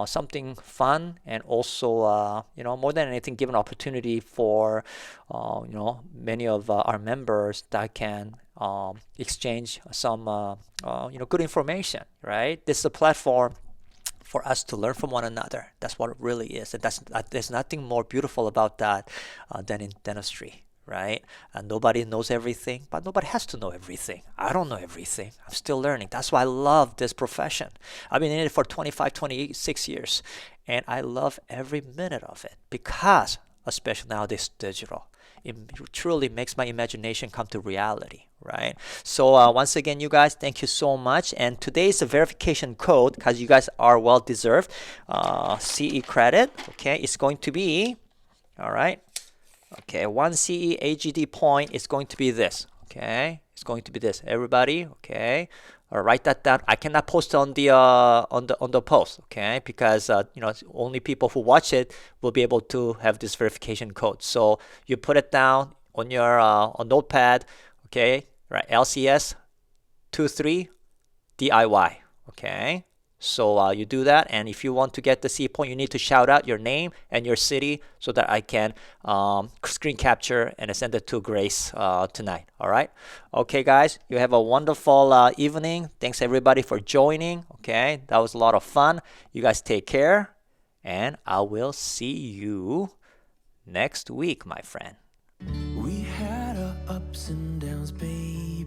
Something fun, and also more than anything, give an opportunity for many of our members that can exchange some good information, right? This is a platform for us to learn from one another. That's what it really is, and there's nothing more beautiful about that than in dentistry, right? And nobody knows everything, but nobody has to know everything. I don't know everything. I'm still learning. That's why I love this profession. I've been in it for 26 years, and I love every minute of it, because, especially nowadays, digital, it truly makes my imagination come to reality, right? So once again, you guys, thank you so much. And today's a verification code, because you guys are well deserved CE credit. Okay, it's going to be, all right. Okay, 1 CE AGD point is going to be this. Okay, it's going to be this. Everybody, okay, write that down. I cannot post on the post, okay, because only people who watch it will be able to have this verification code. So you put it down on your on notepad, okay, right? LCS 23 DIY, okay. So you do that, and if you want to get the C point, you need to shout out your name and your city so that I can screen capture and send it to Grace tonight. All right. Okay, guys, you have a wonderful evening. Thanks everybody for joining. Okay, that was a lot of fun. You guys take care, and I will see you next week, my friend. We had our ups and downs, baby.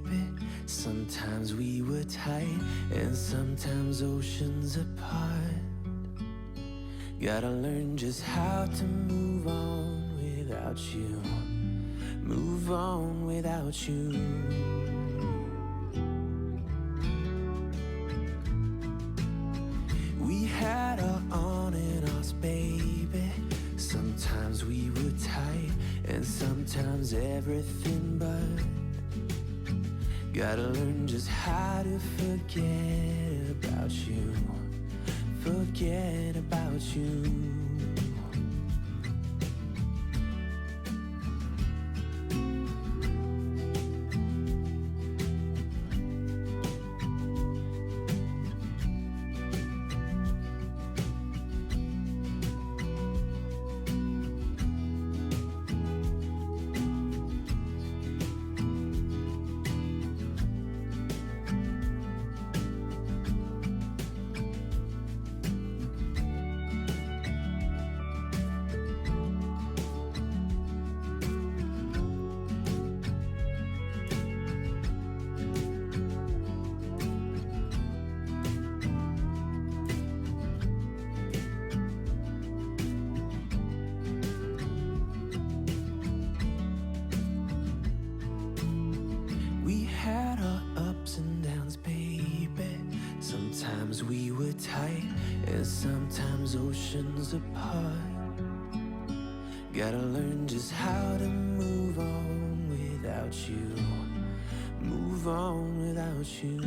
Sometimes we were tight, and sometimes oceans apart. Gotta learn just how to move on without you. Move on without you. We had our on and offs, baby. Sometimes we were tight, and sometimes everything but. Gotta learn just how to forget about you. Forget about you. Sometimes we were tight, and sometimes oceans apart. Gotta learn just how to move on without you. Move on without you.